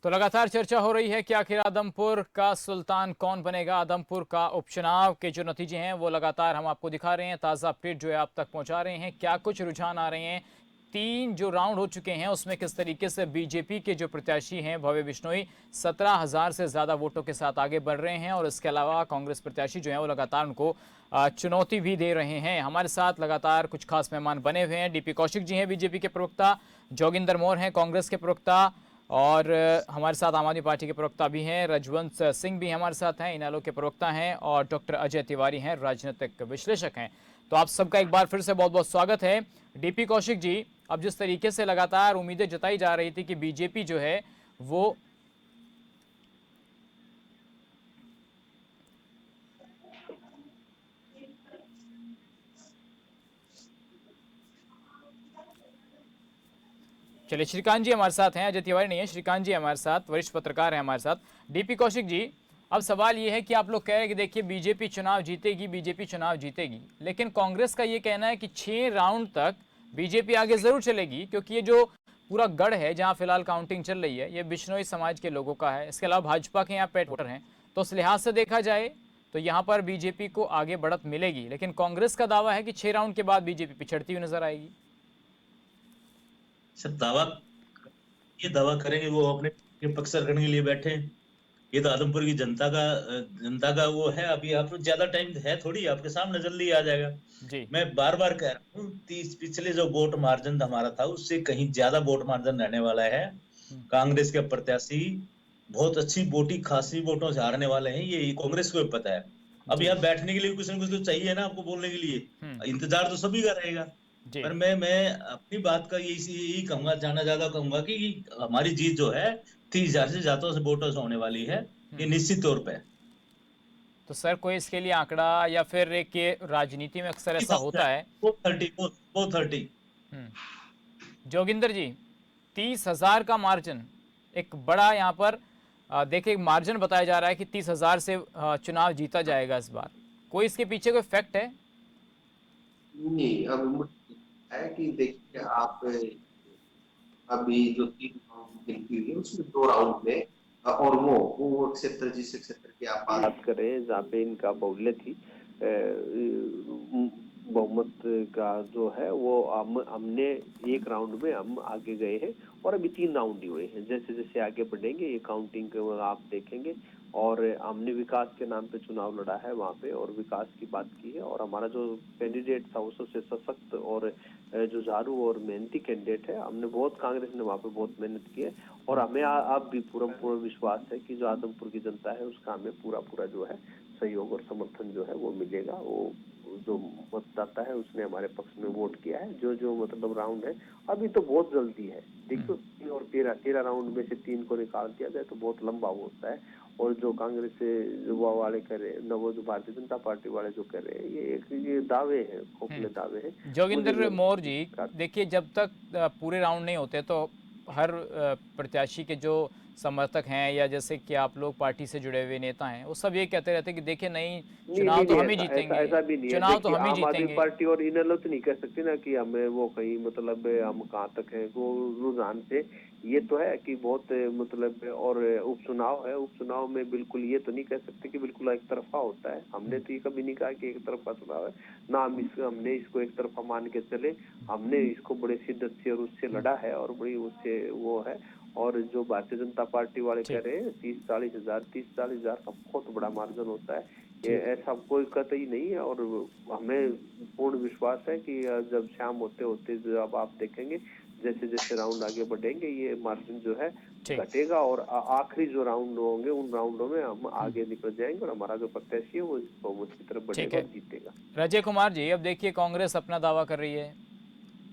तो लगातार चर्चा हो रही है कि आखिर आदमपुर का सुल्तान कौन बनेगा। आदमपुर का उपचुनाव के जो नतीजे हैं वो लगातार हम आपको दिखा रहे हैं, ताज़ा अपडेट जो है आप तक पहुंचा रहे हैं। क्या कुछ रुझान आ रहे हैं, 3 जो राउंड हो चुके हैं उसमें किस तरीके से बीजेपी के जो प्रत्याशी हैं भव्य बिश्नोई 17,000 से ज़्यादा वोटों के साथ आगे बढ़ रहे हैं, और इसके अलावा कांग्रेस प्रत्याशी जो हैं वो लगातार उनको चुनौती भी दे रहे हैं। हमारे साथ लगातार कुछ खास मेहमान बने हुए हैं। डीपी कौशिक जी हैं बीजेपी के प्रवक्ता, जोगिंदर मोर हैं कांग्रेस के प्रवक्ता, और हमारे साथ आम आदमी पार्टी के प्रवक्ता भी हैं रजवंत सिंह भी हमारे साथ हैं, इनेलो के प्रवक्ता हैं, और डॉक्टर अजय तिवारी हैं राजनीतिक विश्लेषक हैं। तो आप सबका एक बार फिर से बहुत बहुत स्वागत है। डीपी कौशिक जी, अब जिस तरीके से लगातार उम्मीदें जताई जा रही थी कि बीजेपी जो है वो चलिए, श्रीकांत जी हमारे साथ हैं, अजय तिवारी नहीं है, श्रीकांत जी हमारे साथ, वरिष्ठ पत्रकार हैं हमारे साथ। डीपी कौशिक जी, अब सवाल ये है कि आप लोग कह रहे हैं कि देखिए बीजेपी चुनाव जीतेगी, बीजेपी चुनाव जीतेगी, लेकिन कांग्रेस का ये कहना है कि 6 राउंड तक बीजेपी आगे जरूर चलेगी, क्योंकि ये जो पूरा गढ़ है जहां फिलहाल काउंटिंग चल रही है ये बिश्नोई समाज के लोगों का है। इसके अलावा भाजपा के यहाँ पेट वोटर हैं, तो उस लिहाज से देखा जाए तो यहाँ पर बीजेपी को आगे बढ़त मिलेगी, लेकिन कांग्रेस का दावा है कि 6 राउंड के बाद बीजेपी पिछड़ती हुई नजर आएगी। सर ये दावा करेंगे वो अपने के पक्ष करने के लिए बैठे हैं। ये तो आदमपुर की जनता का वो है। अभी आप ज्यादा टाइम है थोड़ी, आपके सामने जल्दी आ जाएगा। जी। मैं बार बार कह रहा हूँ, 30 पिछले जो वोट मार्जिन हमारा था उससे कहीं ज्यादा वोट मार्जिन रहने वाला है। कांग्रेस के प्रत्याशी बहुत अच्छी वोटी खासी वोटों से हारने वाले हैं, ये कांग्रेस को भी पता है। अब जी। यहाँ बैठने के लिए कुछ ना कुछ तो चाहिए ना आपको बोलने के लिए। हम्म। इंतजार तो सभी का रहेगा। जी। पर मैं अपनी बात का यही यही कहूंगा, जाना ज्यादा कहूंगा कि हमारी जीत जो है 30,000 से ज्यादा से वोटों से होने वाली है, ये निश्चित तौर पे। तो सर कोई इसके लिए आंकड़ा, या फिर एक ये राजनीति में अक्सर ऐसा होता है। वो 30 वो 30। जोगिंदर जी, 30,000 का मार्जिन एक बड़ा यहाँ पर देखिए मार्जिन बताया जा रहा है कि 30,000 से चुनाव जीता जाएगा इस बार। कोई इसके पीछे कोई फैक्ट है? नहीं, अब मुझे है कि देखिए आप अभी जो 3 राउंड की गिनती हुई है उसमें 2 राउंड में और वो क्षेत्र जिस क्षेत्र की आप बात कर रहे हैं जहाँ पे इनका बहुल्य थी, बहुमत का जो है वो हमने 1 राउंड में हम आगे गए हैं और अभी 3 राउंड ही हुए हैं। जैसे जैसे आगे बढ़ेंगे ये काउंटिंग आप देखेंगे, और हमने विकास के नाम पे चुनाव लड़ा है वहाँ पे और विकास की बात की है, और हमारा जो कैंडिडेट था वो सबसे सशक्त और जो झाड़ू और मेहनती कैंडिडेट है। हमने बहुत, कांग्रेस ने वहाँ पे बहुत मेहनत की है, और हमें अब भी पूरा विश्वास है कि जो आदमपुर की जनता है उसका हमें पूरा जो है सहयोग और समर्थन जो है वो मिलेगा। वो जो मतदाता है उसने हमारे पक्ष में वोट किया है। जो मतलब राउंड है अभी तो बहुत जल्दी है। देखो 3 और 13 राउंड में से 3 को निकाल दिया जाए तो बहुत लंबा होता है। और जो कांग्रेस से युवा वाले कर रहे हैं, जो भारतीय जनता पार्टी वाले जो कर रहे हैं, ये दावे हैं, खोखले दावे हैं। जोगिंदर मोर जी, देखिए जब तक पूरे राउंड नहीं होते तो हर प्रत्याशी के जो समर्थक हैं या जैसे कि आप लोग पार्टी से जुड़े हुए नेता हैं वो सब ये कहते रहते हैं कि देखिए नहीं, चुनाव तो हम ही जीतेंगे, ऐसा भी नहीं है। चुनाव तो देखिए हम ही आम आदमी जीतेंगे। पार्टी और इनेलो तो नहीं कह सकते ना कि हमें वो कहीं मतलब हम कहाँ तक है वो रुझान से। ये तो है कि बहुत मतलब, और उपचुनाव है, उपचुनाव में बिल्कुल ये तो नहीं कह सकते कि बिल्कुल एक तरफा होता है। हमने तो ये कभी नहीं कहा कि एक तरफा चुनाव है ना, हमने इसको एक तरफा मान के चले। हमने इसको बड़े शिद्दत से और उससे लड़ा है और बड़ी उससे वो है। और जो भारतीय जनता पार्टी वाले कह रहे हैं 30-40 हजार का बहुत बड़ा मार्जिन होता है, ये ऐसा कोई कतई नहीं है। और हमें पूर्ण विश्वास है कि जब शाम होते होते जब आप देखेंगे जैसे जैसे राउंड आगे बढ़ेंगे ये मार्जिन जो है घटेगा, और आखिरी जो राउंड होंगे उन राउंडों में हम आगे निकल जाएंगे और हमारा जो प्रत्याशी है वो बहुमत की तरफ बढ़ेगा और जीतेगा। रजय कुमार जी, अब देखिए कांग्रेस अपना दावा कर रही है,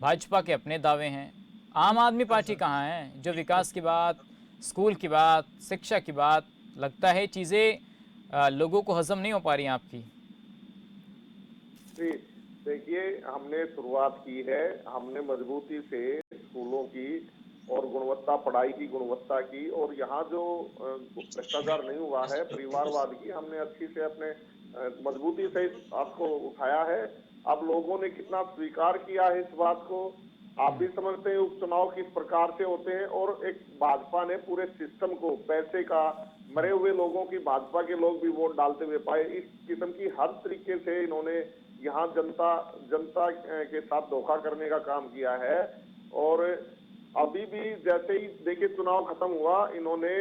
भाजपा के अपने दावे हैं, आम आदमी पार्टी कहाँ है जो विकास की बात, स्कूल की बात, शिक्षा की बात, लगता है चीज़ें लोगों को हजम नहीं हो पा रही हैं आपकी। जी देखिए, हमने शुरुआत की है, हमने मजबूती से स्कूलों की और गुणवत्ता, पढ़ाई की गुणवत्ता की, और यहाँ जो भ्रष्टाचार नहीं हुआ है, परिवारवाद की, हमने अच्छी से अपने मजबूती से आपको उठाया है। अब लोगों ने कितना स्वीकार किया है इस बात को, आप भी समझते हैं उपचुनाव किस प्रकार से होते हैं, और एक भाजपा ने पूरे सिस्टम को, पैसे का, मरे हुए लोगों की भाजपा के लोग भी वोट डालते हुए पाए। इस किस्म की हर तरीके से इन्होंने यहाँ जनता के साथ धोखा करने का काम किया है। और अभी भी जैसे ही देखिए चुनाव खत्म हुआ, इन्होंने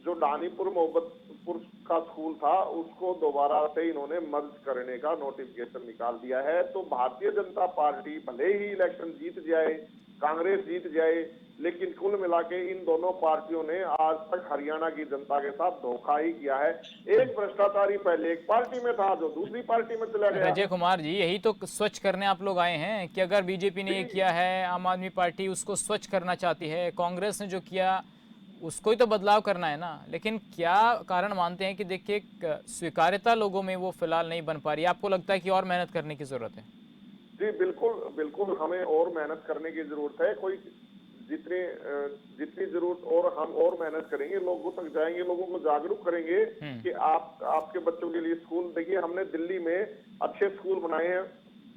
जो डानीपुर मोहब्बतपुर का स्कूल था उसको दोबारा से इन्होंने मर्ज करने का नोटिफिकेशन निकाल दिया है। तो भारतीय जनता पार्टी भले ही इलेक्शन जीत जाए, कांग्रेस जीत जाए, लेकिन कुल मिला के इन दोनों पार्टियों ने आज तक हरियाणा की जनता के साथ धोखा ही किया है। एक भ्रष्टाचारी पहले एक पार्टी में था जो दूसरी पार्टी में चला गया। अजय कुमार जी, यही तो स्वच्छ करने आप लोग आए हैं कि अगर बीजेपी ने ये किया है, आम आदमी पार्टी उसको स्वच्छ करना चाहती है, कांग्रेस ने जो किया उसको ही तो बदलाव करना है ना। लेकिन क्या कारण मानते हैं कि देखिए स्वीकार्यता लोगों में वो फिलहाल नहीं बन पा रही, आपको लगता है कि और मेहनत करने की जरूरत है? जी बिल्कुल हमें और मेहनत करने की जरूरत है। कोई जितनी जरूरत, और हम और मेहनत करेंगे, लोगों तक जाएंगे, लोगों को जागरूक करेंगे कि आपके बच्चों के लिए स्कूल। देखिए हमने दिल्ली में अच्छे स्कूल बनाए हैं।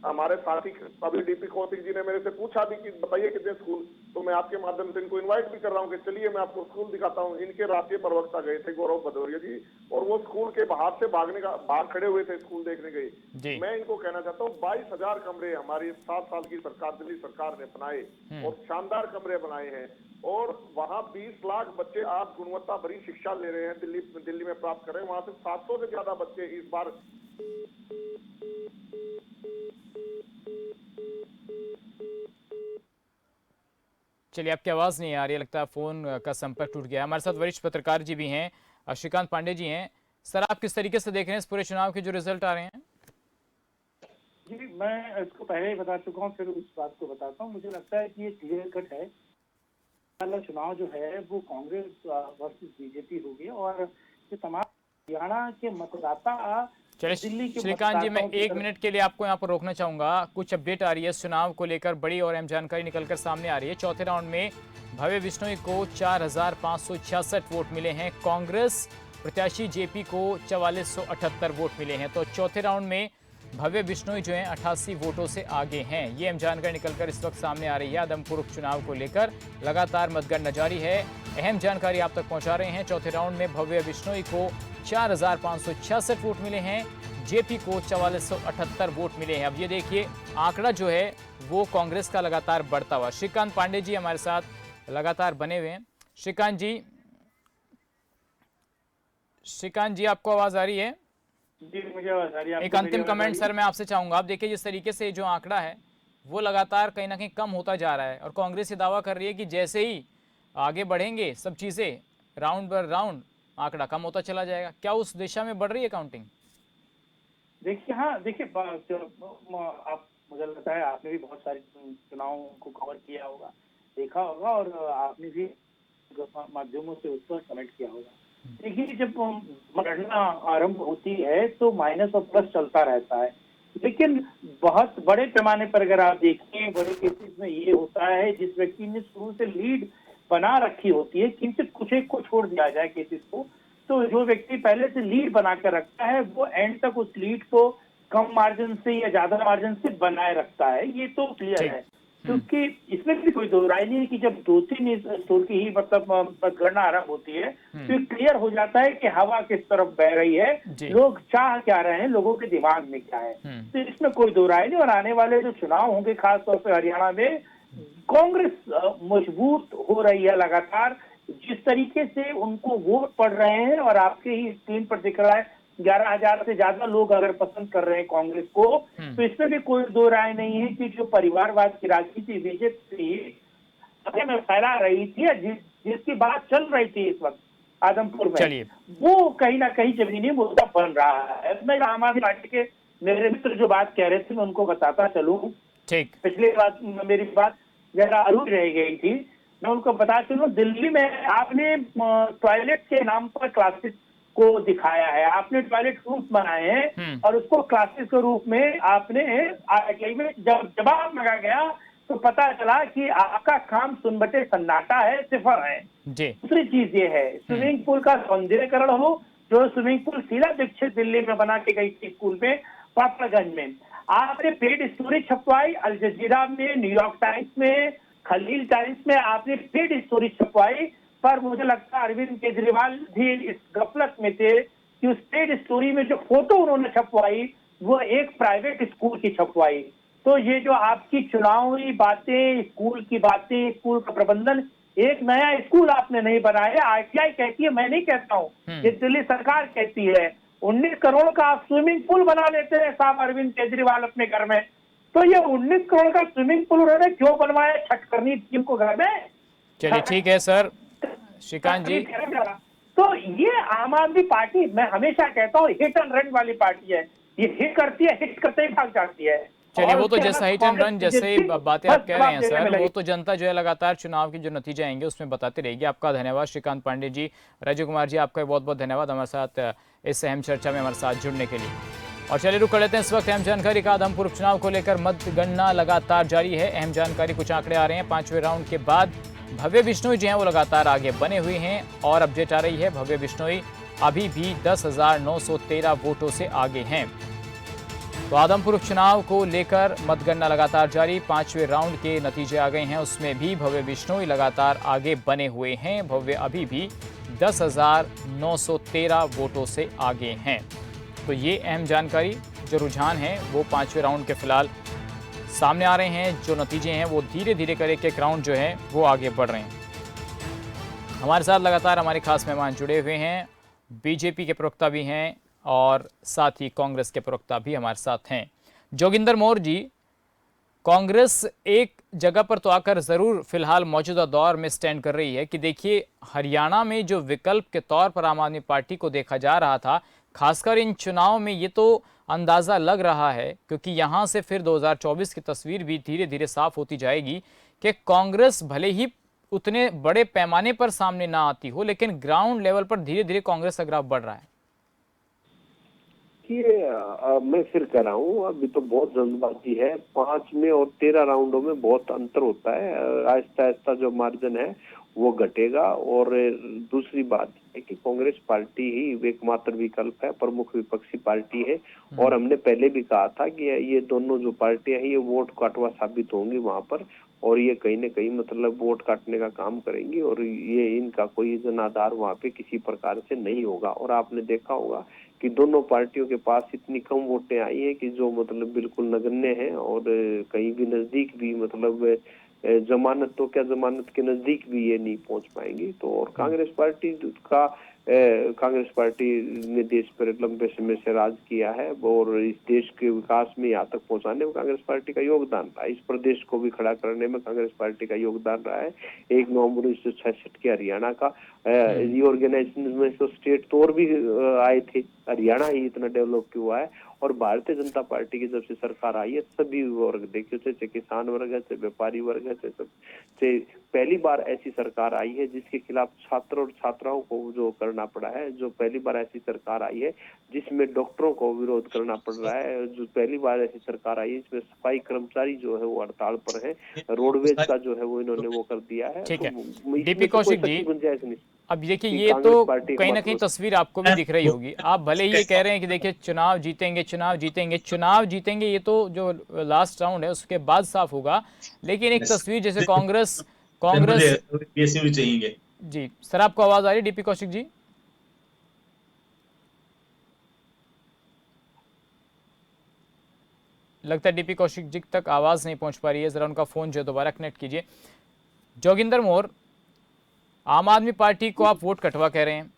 हमारे साथी अभी डीपी कौशिक जी ने मेरे से पूछा भी कि बताइए कितने स्कूल, तो मैं आपके माध्यम से इनको इनवाइट भी कर रहा हूँ कि चलिए मैं आपको स्कूल दिखाता हूँ। इनके राष्ट्रीय प्रवक्ता गए थे गौरव भदौरिया जी, और वो स्कूल के बाहर से बाहर खड़े हुए थे स्कूल देखने गए। मैं इनको कहना चाहता हूँ 22,000 कमरे हमारी 7 साल की सरकार, दिल्ली सरकार ने बनाए, और शानदार कमरे बनाए हैं। और वहाँ 20 लाख बच्चे आज गुणवत्ता भरी शिक्षा ले रहे हैं, दिल्ली में प्राप्त कर रहे हैं। वहां से 700 से ज्यादा बच्चे इस बार। चलिए, आपकी आवाज़ नहीं आ रही है, लगता है फ़ोन का संपर्क टूट गया। हमारे साथ वरिष्ठ पत्रकार जी भी हैं, श्रीकांत पांडे जी हैं। सर, आप किस तरीके से देख रहे हैं इस पूरे चुनाव के जो रिजल्ट आ रहे हैं? जी, मैं इसको पहले ही बता चुका हूँ, फिर उस बात को बताता हूँ। मुझे लगता है कि ये क्लियर कट है। पहला चुनाव जो है वो कांग्रेस वर्सेस बीजेपी होगी, और ये तमाम हरियाणा के मतदाता दिल्ली के श्रीकांत जी, मैं मतदाताओं की 1 मिनट के लिए आपको यहाँ पर रोकना चाहूंगा। कुछ अपडेट आ रही है इस चुनाव को लेकर, बड़ी और अहम जानकारी निकलकर सामने आ रही है। चौथे राउंड में भव्य बिश्नोई को 4,566 वोट मिले हैं। कांग्रेस प्रत्याशी जेपी को 4478 वोट मिले हैं। तो चौथे राउंड में भव्य बिश्नोई जो है 88 वोटों से आगे हैं। ये अहम जानकारी निकलकर इस वक्त सामने आ रही है। आदमपुर उपचुनाव को लेकर लगातार मतगणना जारी है, अहम जानकारी आप तक पहुंचा रहे हैं। चौथे राउंड में भव्य बिश्नोई को 4,566 वोट मिले हैं, जेपी को 4478 वोट मिले हैं। अब ये देखिए आंकड़ा जो है वो कांग्रेस का लगातार बढ़ता हुआ। श्रीकांत पांडे जी हमारे साथ लगातार बने हुए हैं। श्रीकांत जी आपको आवाज आ रही है? जी, मुझे आवाज आ रही है। एक अंतिम कमेंट सर मैं आपसे चाहूंगा। आप देखिए जिस तरीके से जो आंकड़ा है वो लगातार कहीं ना कहीं कम होता जा रहा है, और कांग्रेस ये दावा कर रही है कि जैसे ही आगे बढ़ेंगे सब चीजें राउंड बाय राउंड आंकड़ा कम होता चला जाएगा। क्या उस दिशा में बढ़ रही है काउंटिंग? देखिए, हाँ देखिए, आप, मुझे लगता है आपने भी बहुत सारे चुनावों को कवर किया होगा, देखा होगा, और आपने भी माध्यमों से उस पर कमेंट किया होगा। देखिए, जब मतगणना आरंभ होती है तो माइनस और प्लस चलता रहता है, लेकिन बहुत बड़े पैमाने पर अगर आप देखें, बड़े केसेस में ये होता है जिस व्यक्ति ने शुरू से लीड बना रखी होती है, किंचित कुछ एक को छोड़ दिया जाए केसेस को, तो जो व्यक्ति पहले से लीड बनाकर रखता है वो एंड तक उस लीड को कम मार्जिन से या ज्यादा मार्जिन से बनाए रखता है। ये तो क्लियर है, क्योंकि इसमें भी कोई दो राय नहीं है कि जब 2-3 स्टोर की ही मतलब मतगणना आरंभ होती है तो क्लियर हो जाता है कि हवा किस तरफ बह रही है, लोग चाह क्या रहे हैं, लोगों के दिमाग में क्या है। तो इसमें कोई दो राय नहीं। और आने वाले जो चुनाव होंगे खासतौर पर हरियाणा में, कांग्रेस मजबूत हो रही है लगातार। जिस तरीके से उनको वोट पड़ रहे हैं, और आपके ही स्क्रीन पर दिख रहा है 11,000 से ज्यादा लोग अगर पसंद कर रहे हैं कांग्रेस को, तो इसमें भी कोई दो राय नहीं है कि जो परिवारवाद की राजनीति बीजेपी में फैला रही थी, जिसकी बात चल रही थी इस वक्त आदमपुर में, वो कहीं ना कहीं जमीनी मुद्दा बन रहा है। मैं आम आदमी पार्टी के मेरे मित्र जो बात कह रहे थे मैं उनको बताता चलूं। ठीक, पिछली बात मेरी बात जरा अधूरी रह गई थी, मैं उनको बता चलूं। दिल्ली में आपने टॉयलेट के नाम पर क्लासेस को दिखाया है, आपने टॉयलेट रूम्स बनाए हैं, और उसको क्लासेस के रूप में आपने आरटीआई में जब जवाब लगा गया तो पता चला कि आपका काम सुनबटे सन्नाटा है, सिफर है। दूसरी चीज ये है, स्विमिंग पूल का सौंदर्यकरण हो, जो स्विमिंग पूल शीला दीक्षित दिल्ली में बना के गई थी स्कूल में पापड़गंज में, आपने पेड स्टोरी छपवाई अल जजीरा में, न्यूयॉर्क टाइम्स में, खलील टाइम्स में आपने पेड स्टोरी छपवाई। पर मुझे लगता है अरविंद केजरीवाल भी इस गफलत में थे कि उस पेड स्टोरी में जो फोटो उन्होंने छपवाई वो एक प्राइवेट स्कूल की छपवाई। तो ये जो आपकी चुनावी बातें, स्कूल की बातें, स्कूल का प्रबंधन, एक नया स्कूल आपने नहीं बनाया। आरटीआई कहती है, मैं नहीं कहता हूँ, ये दिल्ली सरकार कहती है। 19 करोड़ का आप स्विमिंग पूल बना लेते हैं साहब अरविंद केजरीवाल अपने घर में। तो ये 19 करोड़ का स्विमिंग पूल उन्होंने क्यों बनवाया छठ करनी टीम को घर में? चलिए ठीक है सर श्रीकांत जी। तो ये आम आदमी पार्टी, मैं हमेशा कहता हूँ, हिट एंड रन वाली पार्टी है। ये हिट करती है, हिट करते ही भाग जाती है। चलिए वो तो उसके जैसा बाद हिट एंड रन कांग्रेस जैसे बीजेपी बातें आप बस कह रहे हैं जवाब देने में सर, वो लगी। तो जनता जो है लगातार चुनाव के जो नतीजे आएंगे उसमें बताती रहेगी। आपका धन्यवाद श्रीकांत पांडे जी। राजीव कुमार जी आपका बहुत बहुत धन्यवाद हमारे साथ इस अहम चर्चा में हमारे साथ जुड़ने के लिए। और चलिए रुक कर लेते हैं इस वक्त अहम जानकारी का। आदमपुर उपचुनाव को लेकर मतगणना लगातार जारी है। अहम जानकारी, कुछ आंकड़े आ रहे हैं। 5वें राउंड के बाद भव्य बिश्नोई जो हैं वो लगातार आगे बने हुए हैं और अपडेट आ रही है भव्य बिश्नोई अभी भी 10,913 वोटों से आगे हैं। तो आदमपुर उपचुनाव को लेकर मतगणना लगातार जारी। 5वें राउंड के नतीजे आ गए हैं, उसमें भी भव्य बिश्नोई लगातार आगे बने हुए हैं। भव्य अभी भी 10,913 वोटों से आगे हैं। तो ये अहम जानकारी, जो रुझान है वो 5वें राउंड के फिलहाल सामने आ रहे हैं। जो नतीजे हैं वो धीरे धीरे कर एक राउंड जो है वो आगे बढ़ रहे हैं। हमारे साथ लगातार हमारे खास मेहमान जुड़े हुए हैं। बीजेपी के प्रवक्ता भी हैं और साथ ही कांग्रेस के प्रवक्ता भी हमारे साथ हैं। जोगिंदर मौर्य जी, कांग्रेस एक जगह पर तो आकर ज़रूर फिलहाल मौजूदा दौर में स्टैंड कर रही है कि देखिए हरियाणा में जो विकल्प के तौर पर आम आदमी पार्टी को देखा जा रहा था, खासकर इन चुनाव में ये तो अंदाज़ा लग रहा है, क्योंकि यहाँ से फिर 2024 की तस्वीर भी धीरे धीरे साफ होती जाएगी कि कांग्रेस भले ही उतने बड़े पैमाने पर सामने ना आती हो, लेकिन ग्राउंड लेवल पर धीरे धीरे कांग्रेस का ग्राफ बढ़ रहा है। मैं फिर कह रहा हूँ, अभी तो बहुत जल्दबाजी है। 5 में और 13 राउंडों में बहुत अंतर होता है। आहिस्ता आहिस्ता जो मार्जिन है वो घटेगा। और दूसरी बात है कि कांग्रेस पार्टी ही एकमात्र विकल्प है, प्रमुख विपक्षी पार्टी है। और हमने पहले भी कहा था कि ये दोनों जो पार्टियां हैं ये वोट काटवा साबित होंगी वहां पर, और ये कहीं न कहीं मतलब वोट काटने का काम करेंगी, और ये इनका कोई जनाधार वहां पे किसी प्रकार से नहीं होगा। और आपने देखा होगा कि दोनों पार्टियों के पास इतनी कम वोटें आई है कि जो मतलब बिल्कुल नगण्य है, और कहीं भी नजदीक भी मतलब जमानत तो क्या, जमानत के नजदीक भी ये नहीं पहुंच पाएंगी। तो और कांग्रेस पार्टी ने देश पर लंबे समय से राज किया है, और इस देश के विकास में यहाँ तक पहुंचाने में कांग्रेस पार्टी का योगदान रहा है। इस प्रदेश को भी खड़ा करने में कांग्रेस पार्टी का योगदान रहा है। 1 नवंबर 1966 के हरियाणा का रीऑर्गेनाइजेशन में तो स्टेट तो और भी आए थे, हरियाणा ही इतना डेवलप क्यों हुआ है। और भारतीय जनता पार्टी की जब से सरकार आई है, सभी वर्ग देखिए, चाहे किसान वर्ग है, चाहे व्यापारी वर्ग है, चाहे पहली बार ऐसी सरकार आई है जिसके खिलाफ छात्र और छात्राओं को जो करना पड़ा है, जो पहली बार ऐसी सरकार आई है जिसमें डॉक्टरों को विरोध करना पड़ रहा है, जो पहली बार ऐसी सरकार आई है जिसमें सफाई कर्मचारी जो है वो हड़ताल पर है, रोडवेज का जो है वो इन्होंने वो कर दिया है। ठीक है तो डीपी कौशिक जी, गुंजाइश नहीं। अब देखिए ये तो कहीं ना कहीं तस्वीर आपको भी दिख रही होगी। आप भले ही ये कह रहे हैं कि देखिए चुनाव जीतेंगे चुनाव जीतेंगे चुनाव जीतेंगे, ये तो जो लास्ट राउंड है उसके बाद साफ होगा। लेकिन एक तस्वीर जैसे कांग्रेस भी चाहिए। जी सर, आपको आवाज आ रही है डीपी कौशिक जी? लगता है डीपी कौशिक जी तक आवाज नहीं पहुंच पा रही है, जरा उनका फोन जो दोबारा कनेक्ट कीजिए। जोगिंदर मौर्य, आम आदमी पार्टी को आप वोट कटवा कह रहे हैं,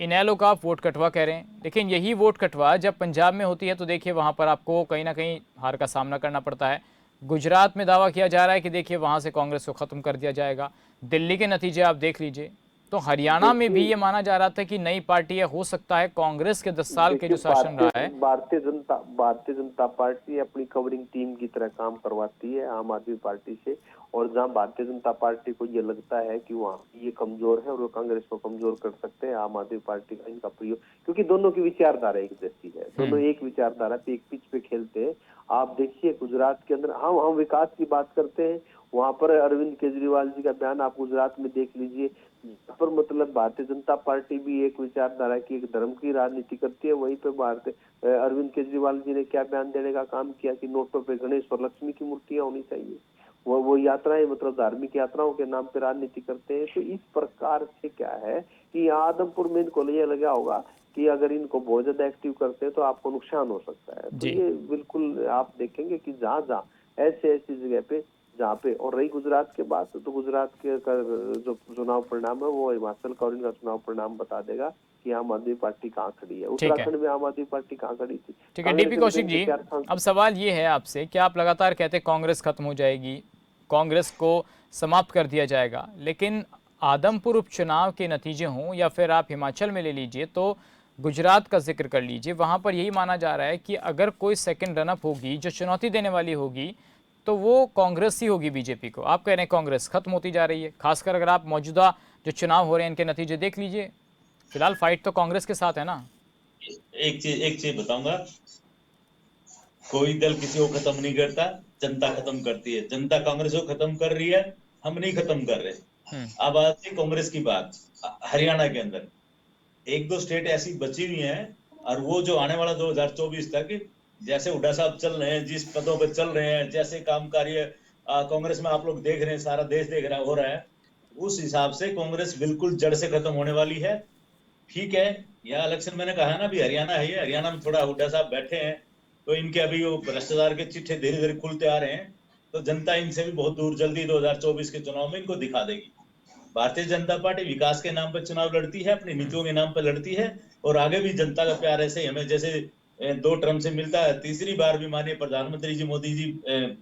इनेलो का आप वोट कटवा कह रहे हैं, लेकिन यही वोट कटवा जब पंजाब में होती है तो देखिए वहां पर आपको कहीं ना कहीं हार का सामना करना पड़ता है। गुजरात में दावा किया जा रहा है कि देखिए वहां से कांग्रेस को खत्म कर दिया जाएगा। दिल्ली के नतीजे आप देख लीजिए। तो हरियाणा में भी ये माना जा रहा था कि नई पार्टी है, हो सकता है कांग्रेस के 10 साल के जो शासन रहा है। भारतीय जनता पार्टी अपनी कवरिंग टीम की तरह काम करवाती है आम आदमी पार्टी से। और जहां भारतीय जनता पार्टी को ये लगता है कि वहाँ ये कमजोर है और वो कांग्रेस को कमजोर कर सकते हैं, आम आदमी पार्टी का इनका प्रयोग, क्योंकि दोनों की विचारधारा एक जैसी है, दोनों एक विचारधारा पे एक पिच पे खेलते हैं। आप देखिए गुजरात के अंदर हम विकास की बात करते हैं वहां पर अरविंद केजरीवाल जी का बयान आप गुजरात में देख लीजिए, जहाँ पर मतलब भारतीय जनता पार्टी भी एक विचारधारा की, एक धर्म की राजनीति करती है, वहीं पे अरविंद केजरीवाल जी ने क्या बयान देने का काम किया कि नोटों पे गणेश और लक्ष्मी की मूर्तियां होनी चाहिए। वो यात्राएं मतलब धार्मिक यात्राओं के नाम पे राजनीति करते हैं। तो इस प्रकार से क्या है कि यहाँ आदमपुर में इनको ये लगा होगा कि अगर इनको बहुत ज्यादा एक्टिव करते हैं तो आपको नुकसान हो सकता है। तो जी। ये बिल्कुल आप देखेंगे कि जहाँ जहाँ ऐसी जगह पे जहाँ पे, और रही गुजरात के बात, तो गुजरात के जो चुनाव परिणाम है वो हिमाचल का और इनका चुनाव परिणाम बता देगा कि आम आदमी पार्टी कहाँ खड़ी है। उत्तराखंड में आम आदमी पार्टी कहाँ खड़ी थी। ठीक है डीपी कौशिक जी, अब सवाल ये है आपसे कि आप लगातार कहते हैं कांग्रेस खत्म हो जाएगी, कांग्रेस को समाप्त कर दिया जाएगा, लेकिन आदमपुर उपचुनाव के नतीजे हों या फिर आप हिमाचल में ले लीजिए, तो गुजरात का जिक्र कर लीजिए, वहाँ पर यही माना जा रहा है कि अगर कोई सेकंड रनअप होगी जो चुनौती देने वाली होगी तो वो कांग्रेस ही होगी बीजेपी को। आप कह रहे हैं कांग्रेस खत्म होती जा रही है, खासकर अगर आप मौजूदा जो चुनाव हो रहे हैं इनके नतीजे देख लीजिए, फिलहाल फाइट तो कांग्रेस के साथ है ना। एक चीज बताऊंगा, कोई दल किसी को खत्म नहीं करता, जनता खत्म करती है। जनता कांग्रेस को खत्म कर रही है, हम नहीं खत्म कर रहे। अब आती कांग्रेस की बात, हरियाणा के अंदर एक दो स्टेट ऐसी बची हुई हैं, और वो जो आने वाला 2024 तक जैसे हुड्डा साहब चल रहे हैं, जिस पदों पर चल रहे हैं, जैसे काम कार्य कांग्रेस में आप लोग देख रहे हैं, सारा देश देख रहा हो रहा है, उस हिसाब से कांग्रेस बिल्कुल जड़ से खत्म होने वाली है। ठीक है, यह इलेक्शन मैंने कहा ना, अभी हरियाणा है, ये हरियाणा में थोड़ा हुड्डा साहब बैठे हैं, तो इनके अभी वो भ्रष्टाचार के चिट्ठे धीरे धीरे खुलते आ रहे हैं, तो जनता इनसे भी बहुत दूर जल्दी 2024 के चुनाव में इनको दिखा देगी। भारतीय जनता पार्टी विकास के नाम पर चुनाव लड़ती है, अपनी नीतियों के नाम पर लड़ती है, और आगे भी जनता का प्यार ऐसे हमें जैसे 2 टर्म से मिलता है, तीसरी बार भी माननीय प्रधानमंत्री जी मोदी जी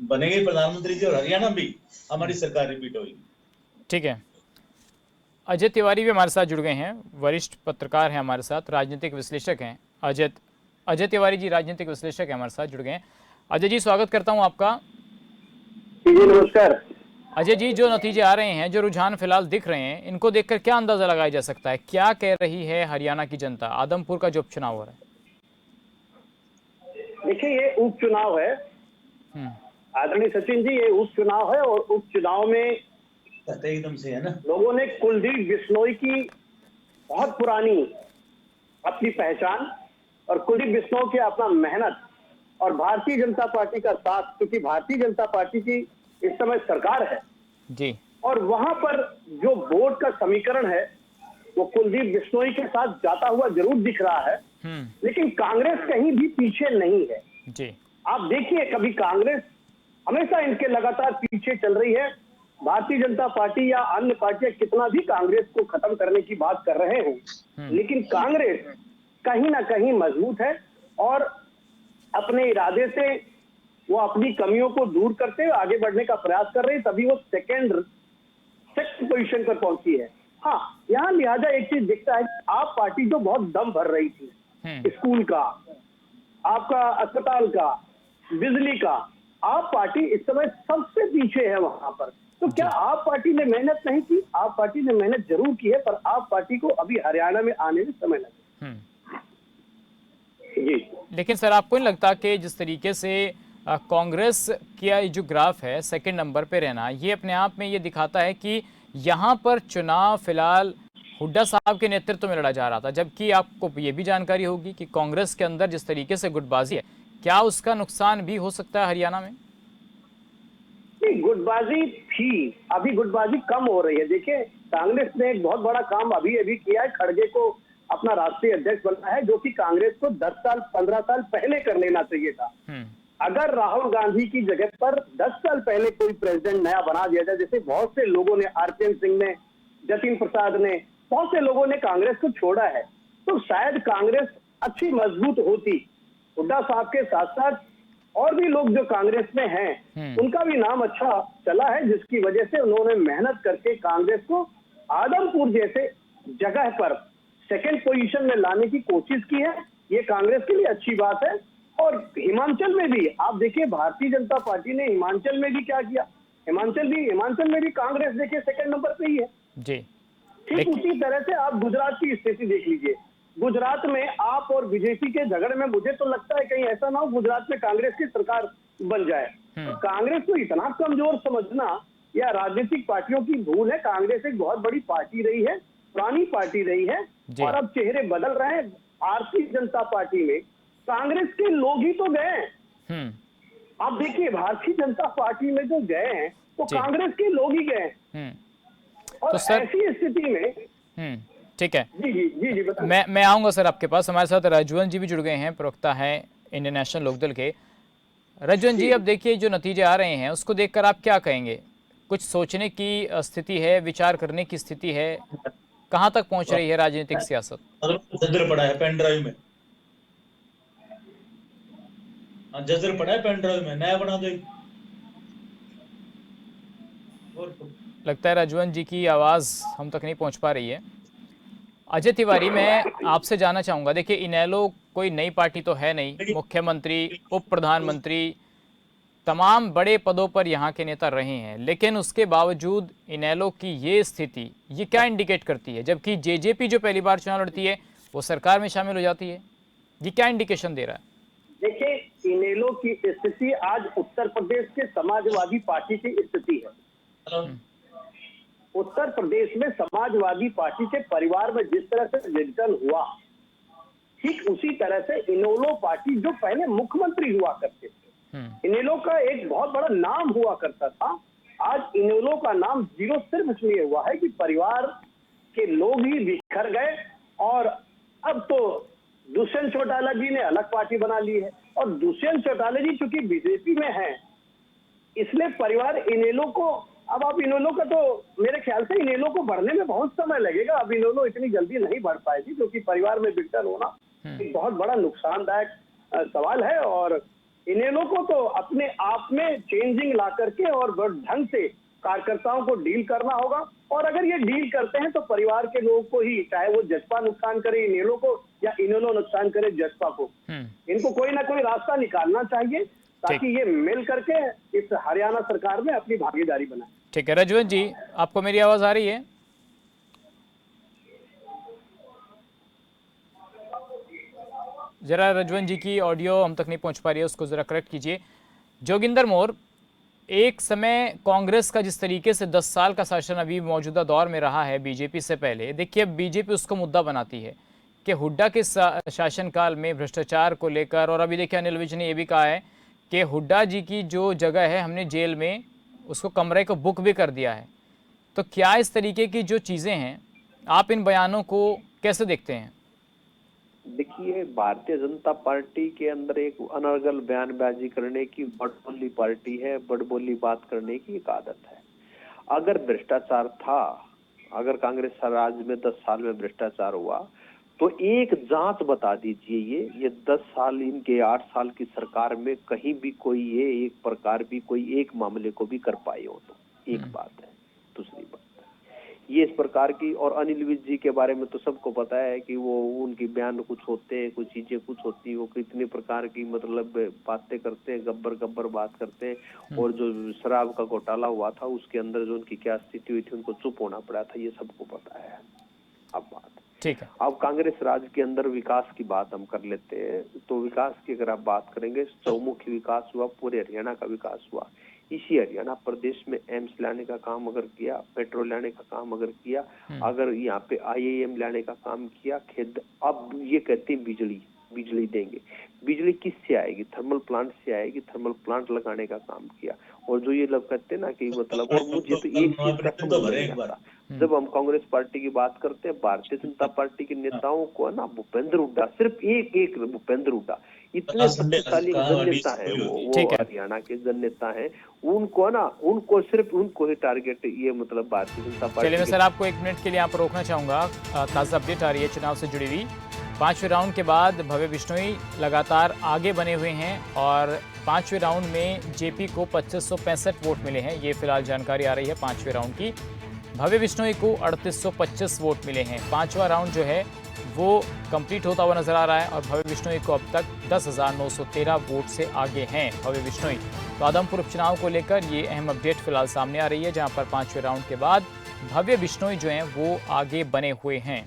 बनेंगे प्रधानमंत्री जी, और हरियाणा भी हमारी सरकार रिपीट होगी। ठीक है, अजय तिवारी भी हमारे साथ जुड़ गए हैं, वरिष्ठ पत्रकार हैं हमारे साथ, राजनीतिक विश्लेषक हैं। अजय तिवारी जी राजनीतिक विश्लेषक हैं, हमारे साथ जुड़ गए हैं। अजय जी स्वागत करता हूं आपका। जी नमस्कार। अजय जी, जो नतीजे आ रहे हैं, जो रुझान फिलहाल दिख रहे हैं, इनको देखकर क्या अंदाजा लगाया जा सकता है, क्या कह रही है हरियाणा की जनता, आदमपुर का जो उपचुनाव हो रहा है? देखिए ये उपचुनाव है आदरणीय सचिन जी, ये उपचुनाव है, और उपचुनाव में एकदम से है ना, लोगों ने कुलदीप बिश्नोई की बहुत पुरानी अपनी पहचान और कुलदीप बिश्नोई की अपना मेहनत और भारतीय जनता पार्टी का साथ, क्योंकि भारतीय जनता पार्टी की इस समय सरकार है जी, और वहां पर जो वोट का समीकरण है वो कुलदीप बिश्नोई के साथ जाता हुआ जरूर दिख रहा है, लेकिन कांग्रेस कहीं भी पीछे नहीं है जी। आप देखिए, कभी कांग्रेस हमेशा इनके लगातार पीछे चल रही है। भारतीय जनता पार्टी या अन्य पार्टियां कितना भी कांग्रेस को खत्म करने की बात कर रहे हो, लेकिन कांग्रेस कहीं ना कहीं मजबूत है और अपने इरादे से वो अपनी कमियों को दूर करते हुए आगे बढ़ने का प्रयास कर रही है, तभी वो सेकंड पोजीशन पर पहुंची है। हाँ, यहाँ लिहाजा एक चीज दिखता है, आप पार्टी जो बहुत दम भर रही थी, स्कूल का, आपका अस्पताल का, बिजली का, आप पार्टी इस समय सबसे पीछे है वहां पर। तो क्या आप पार्टी ने मेहनत नहीं की? आप पार्टी ने मेहनत जरूर की है, पर आप पार्टी को अभी हरियाणा में आने में समय लगे। जी, लेकिन सर आपको नहीं लगता कि जिस तरीके से कांग्रेस का जो ग्राफ है सेकंड नंबर पे रहना, ये अपने आप में ये दिखाता है कि यहाँ पर चुनाव फिलहाल हुड्डा साहब के नेतृत्व में लड़ा जा रहा था, जबकि आपको ये भी जानकारी होगी कि कांग्रेस के अंदर जिस तरीके से गुटबाजी है, क्या उसका नुकसान भी हो सकता है हरियाणा में? गुटबाजी थी, अभी गुटबाजी कम हो रही है। देखिए, कांग्रेस ने एक बहुत बड़ा काम अभी किया है, खड़गे को अपना राष्ट्रीय अध्यक्ष बनना है, जो कि कांग्रेस को 10 साल 15 साल पहले कर लेना चाहिए था। अगर राहुल गांधी की जगह पर 10 साल पहले कोई प्रेसिडेंट नया बना दिया जाए, जैसे बहुत से लोगों ने, आरपीएन सिंह ने, जतिन प्रसाद ने, बहुत से लोगों ने कांग्रेस को छोड़ा है, तो शायद कांग्रेस अच्छी मजबूत होती। हुड्डा साहब के साथ साथ और भी लोग जो कांग्रेस में हैं, उनका भी नाम अच्छा चला है, जिसकी वजह से उन्होंने मेहनत करके कांग्रेस को आदमपुर जैसे जगह पर सेकंड पोजीशन में लाने की कोशिश की है। ये कांग्रेस के लिए अच्छी बात है। और हिमाचल में भी आप देखिए, भारतीय जनता पार्टी ने हिमाचल में भी क्या किया, हिमाचल में भी कांग्रेस देखिए सेकंड नंबर पे ही है जी। ठीक उसी तरह से आप गुजरात की स्थिति देख लीजिए। गुजरात में आप और बीजेपी के झगड़े में मुझे तो लगता है कहीं ऐसा ना हो गुजरात में कांग्रेस की सरकार बन जाए। कांग्रेस को इतना कमजोर समझना या राजनीतिक पार्टियों की भूल है। कांग्रेस एक बहुत बड़ी पार्टी रही है, पुरानी पार्टी रही है, और अब चेहरे बदल रहे हैं। भारतीय जनता पार्टी में कांग्रेस के लोग ही तो गए हैं। आप देखिए, भारतीय जनता पार्टी में जो गए हैं तो कांग्रेस के लोग ही गए हैं। और तो सर, ऐसी स्थिति में ठीक है, जी जी जी जी बताइए। मैं आऊंगा सर आपके पास। हमारे साथ रजवंत जी भी जुड़ गए हैं, प्रवक्ता हैं इंडियन नेशनल लोकदल के। रजवंत जी, अब देखिए जो नतीजे आ रहे हैं उसको देखकर आप क्या कहेंगे? कुछ सोचने की स्थिति है, विचार करने की स्थिति है? कहां तक पहुंच रही है राजनीतिक सियासत? जजर पड़ा है पेन ड्राइव में, जजर पड़ा है पेन ड्राइव में, नया बना दो। लगता है रजवंत जी की आवाज़ हम तक नहीं पहुंच पा रही है। अजय तिवारी, मैं आपसे जानना चाहूँगा, देखिए इनेलो कोई नई पार्टी तो है नहीं, मुख्यमंत्री, उप प्रधानमंत्री, तमाम बड़े पदों पर यहाँ के नेता रहे हैं, लेकिन उसके बावजूद इनेलो की ये स्थिति, ये क्या इंडिकेट करती है? जबकि जेजेपी जो पहली बार चुनाव लड़ती है वो सरकार में शामिल हो जाती है, ये क्या इंडिकेशन दे रहा है? देखिए, इनेलो की स्थिति आज उत्तर प्रदेश के समाजवादी पार्टी की स्थिति है। उत्तर प्रदेश में समाजवादी पार्टी के परिवार में जिस तरह से विघटन हुआ, ठीक उसी तरह से इनेलो पार्टी, जो पहले मुख्यमंत्री हुआ करते थे, इनेलो का एक बहुत बड़ा नाम हुआ करता था, आज इनेलो का नाम जीरो सिर्फ इसलिए हुआ है कि परिवार के लोग ही बिखर गए। और अब तो दुष्यंत चौटाला जी ने अलग पार्टी बना ली है, और दुष्यंत चौटाला जी चूंकि बीजेपी में हैं, इसलिए परिवार इनेलो को, अब आप इनेलो का तो मेरे ख्याल से इनेलो को बढ़ने में बहुत समय लगेगा। अब इनेलो इतनी जल्दी नहीं बढ़ पाएगी, क्योंकि परिवार में विघटन होना एक बहुत बड़ा नुकसानदायक सवाल है। और इनेलो को तो अपने आप में चेंजिंग ला करके और ढंग से कार्यकर्ताओं को डील करना होगा। और अगर ये डील करते हैं तो परिवार के लोगों को ही, चाहे वो जसपा नुकसान करे इनेलो को या इनेलो नुकसान करे जसपा को, इनको कोई ना कोई रास्ता निकालना चाहिए ताकि ये मिल करके इस हरियाणा सरकार में अपनी भागीदारी बनाए। ठीक है रजवंत जी, आपको मेरी आवाज आ रही है? जरा रजवंत जी की ऑडियो हम तक नहीं पहुंच पा रही है, उसको जरा करेक्ट कीजिए। जोगिंदर मोर, एक समय कांग्रेस का जिस तरीके से 10 साल का शासन अभी मौजूदा दौर में रहा है बीजेपी से पहले, देखिए अब बीजेपी उसको मुद्दा बनाती है कि हुड्डा के शासनकाल में भ्रष्टाचार को लेकर, और अभी देखिए अनिल विज ने यह भी कहा है कि हुड्डा जी की जो जगह है हमने जेल में उसको कमरे को बुक भी कर दिया है। तो क्या इस तरीके की जो चीज़ें हैं, आप इन बयानों को कैसे देखते हैं? देखिए, भारतीय जनता पार्टी के अंदर एक अनर्गल बयानबाजी करने की, बड़बोली पार्टी है, बड़बोली बात करने की एक आदत है। अगर भ्रष्टाचार था, अगर कांग्रेस राज में 10 साल में भ्रष्टाचार हुआ, तो एक जांच बता दीजिए, ये 10 साल, इनके 8 साल की सरकार में कहीं भी कोई ये एक प्रकार भी कोई एक मामले को भी कर पाए हो तो एक बात है। दूसरी बात, ये इस प्रकार की, और अनिल विज जी के बारे में तो सबको पता है कि वो, उनके बयान कुछ होते हैं, कुछ चीजें कुछ होती है, वो कितने प्रकार की मतलब बातें करते हैं, गब्बर बात करते हैं। और जो शराब का घोटाला हुआ था उसके अंदर जो उनकी क्या स्थिति हुई थी, उनको चुप होना पड़ा था, ये सबको पता है। अब बात ठीक है, अब कांग्रेस राज के अंदर विकास की बात हम कर लेते हैं। तो विकास की अगर आप बात करेंगे, चौमुखी विकास हुआ, पूरे हरियाणा का विकास हुआ। इसी हरियाणा प्रदेश में एम्स लाने का काम अगर किया, मेट्रो लाने का काम अगर किया, अगर यहाँ पे IIM लाने का काम किया, अब ये कहते हैं बिजली देंगे। बिजली किससे आएगी? थर्मल प्लांट से आएगी। थर्मल प्लांट लगाने का काम किया। और जो ये लोग कहते हैं ना कि मतलब, और मुझे तो एक चीज का समझ नहीं आता, जब हम कांग्रेस पार्टी की बात करते हैं, भारतीय जनता पार्टी के नेताओं को ना भूपेंद्र हुड्डा, सिर्फ एक भूपेंद्र हुड्डा, इतने शक्तिशाली जननेता है वो हरियाणा के जननेता है, उनको सिर्फ उनको ही टारगेट ये मतलब भारतीय जनता पार्टी। चलिए मैं सर आपको 1 मिनट के लिए यहाँ पर रोकना चाहूंगा। ताज़ा अपडेट आ रही है चुनाव से जुड़ी हुई। 5वें राउंड के बाद भव्य बिश्नोई लगातार आगे बने हुए हैं, और 5वें राउंड में जेपी को 2565 वोट मिले हैं। ये फिलहाल जानकारी आ रही है 5वें राउंड की। भव्य बिश्नोई को 3825 वोट मिले हैं। 5वां राउंड जो है वो कंप्लीट होता हुआ नजर आ रहा है, और भव्य बिश्नोई को अब तक 10,913 वोट से आगे हैं भव्य बिश्नोई। तो आदमपुर उपचुनाव को लेकर ये अहम अपडेट फिलहाल सामने आ रही है, जहां पर 5वें राउंड के बाद भव्य बिश्नोई जो हैं वो आगे बने हुए हैं।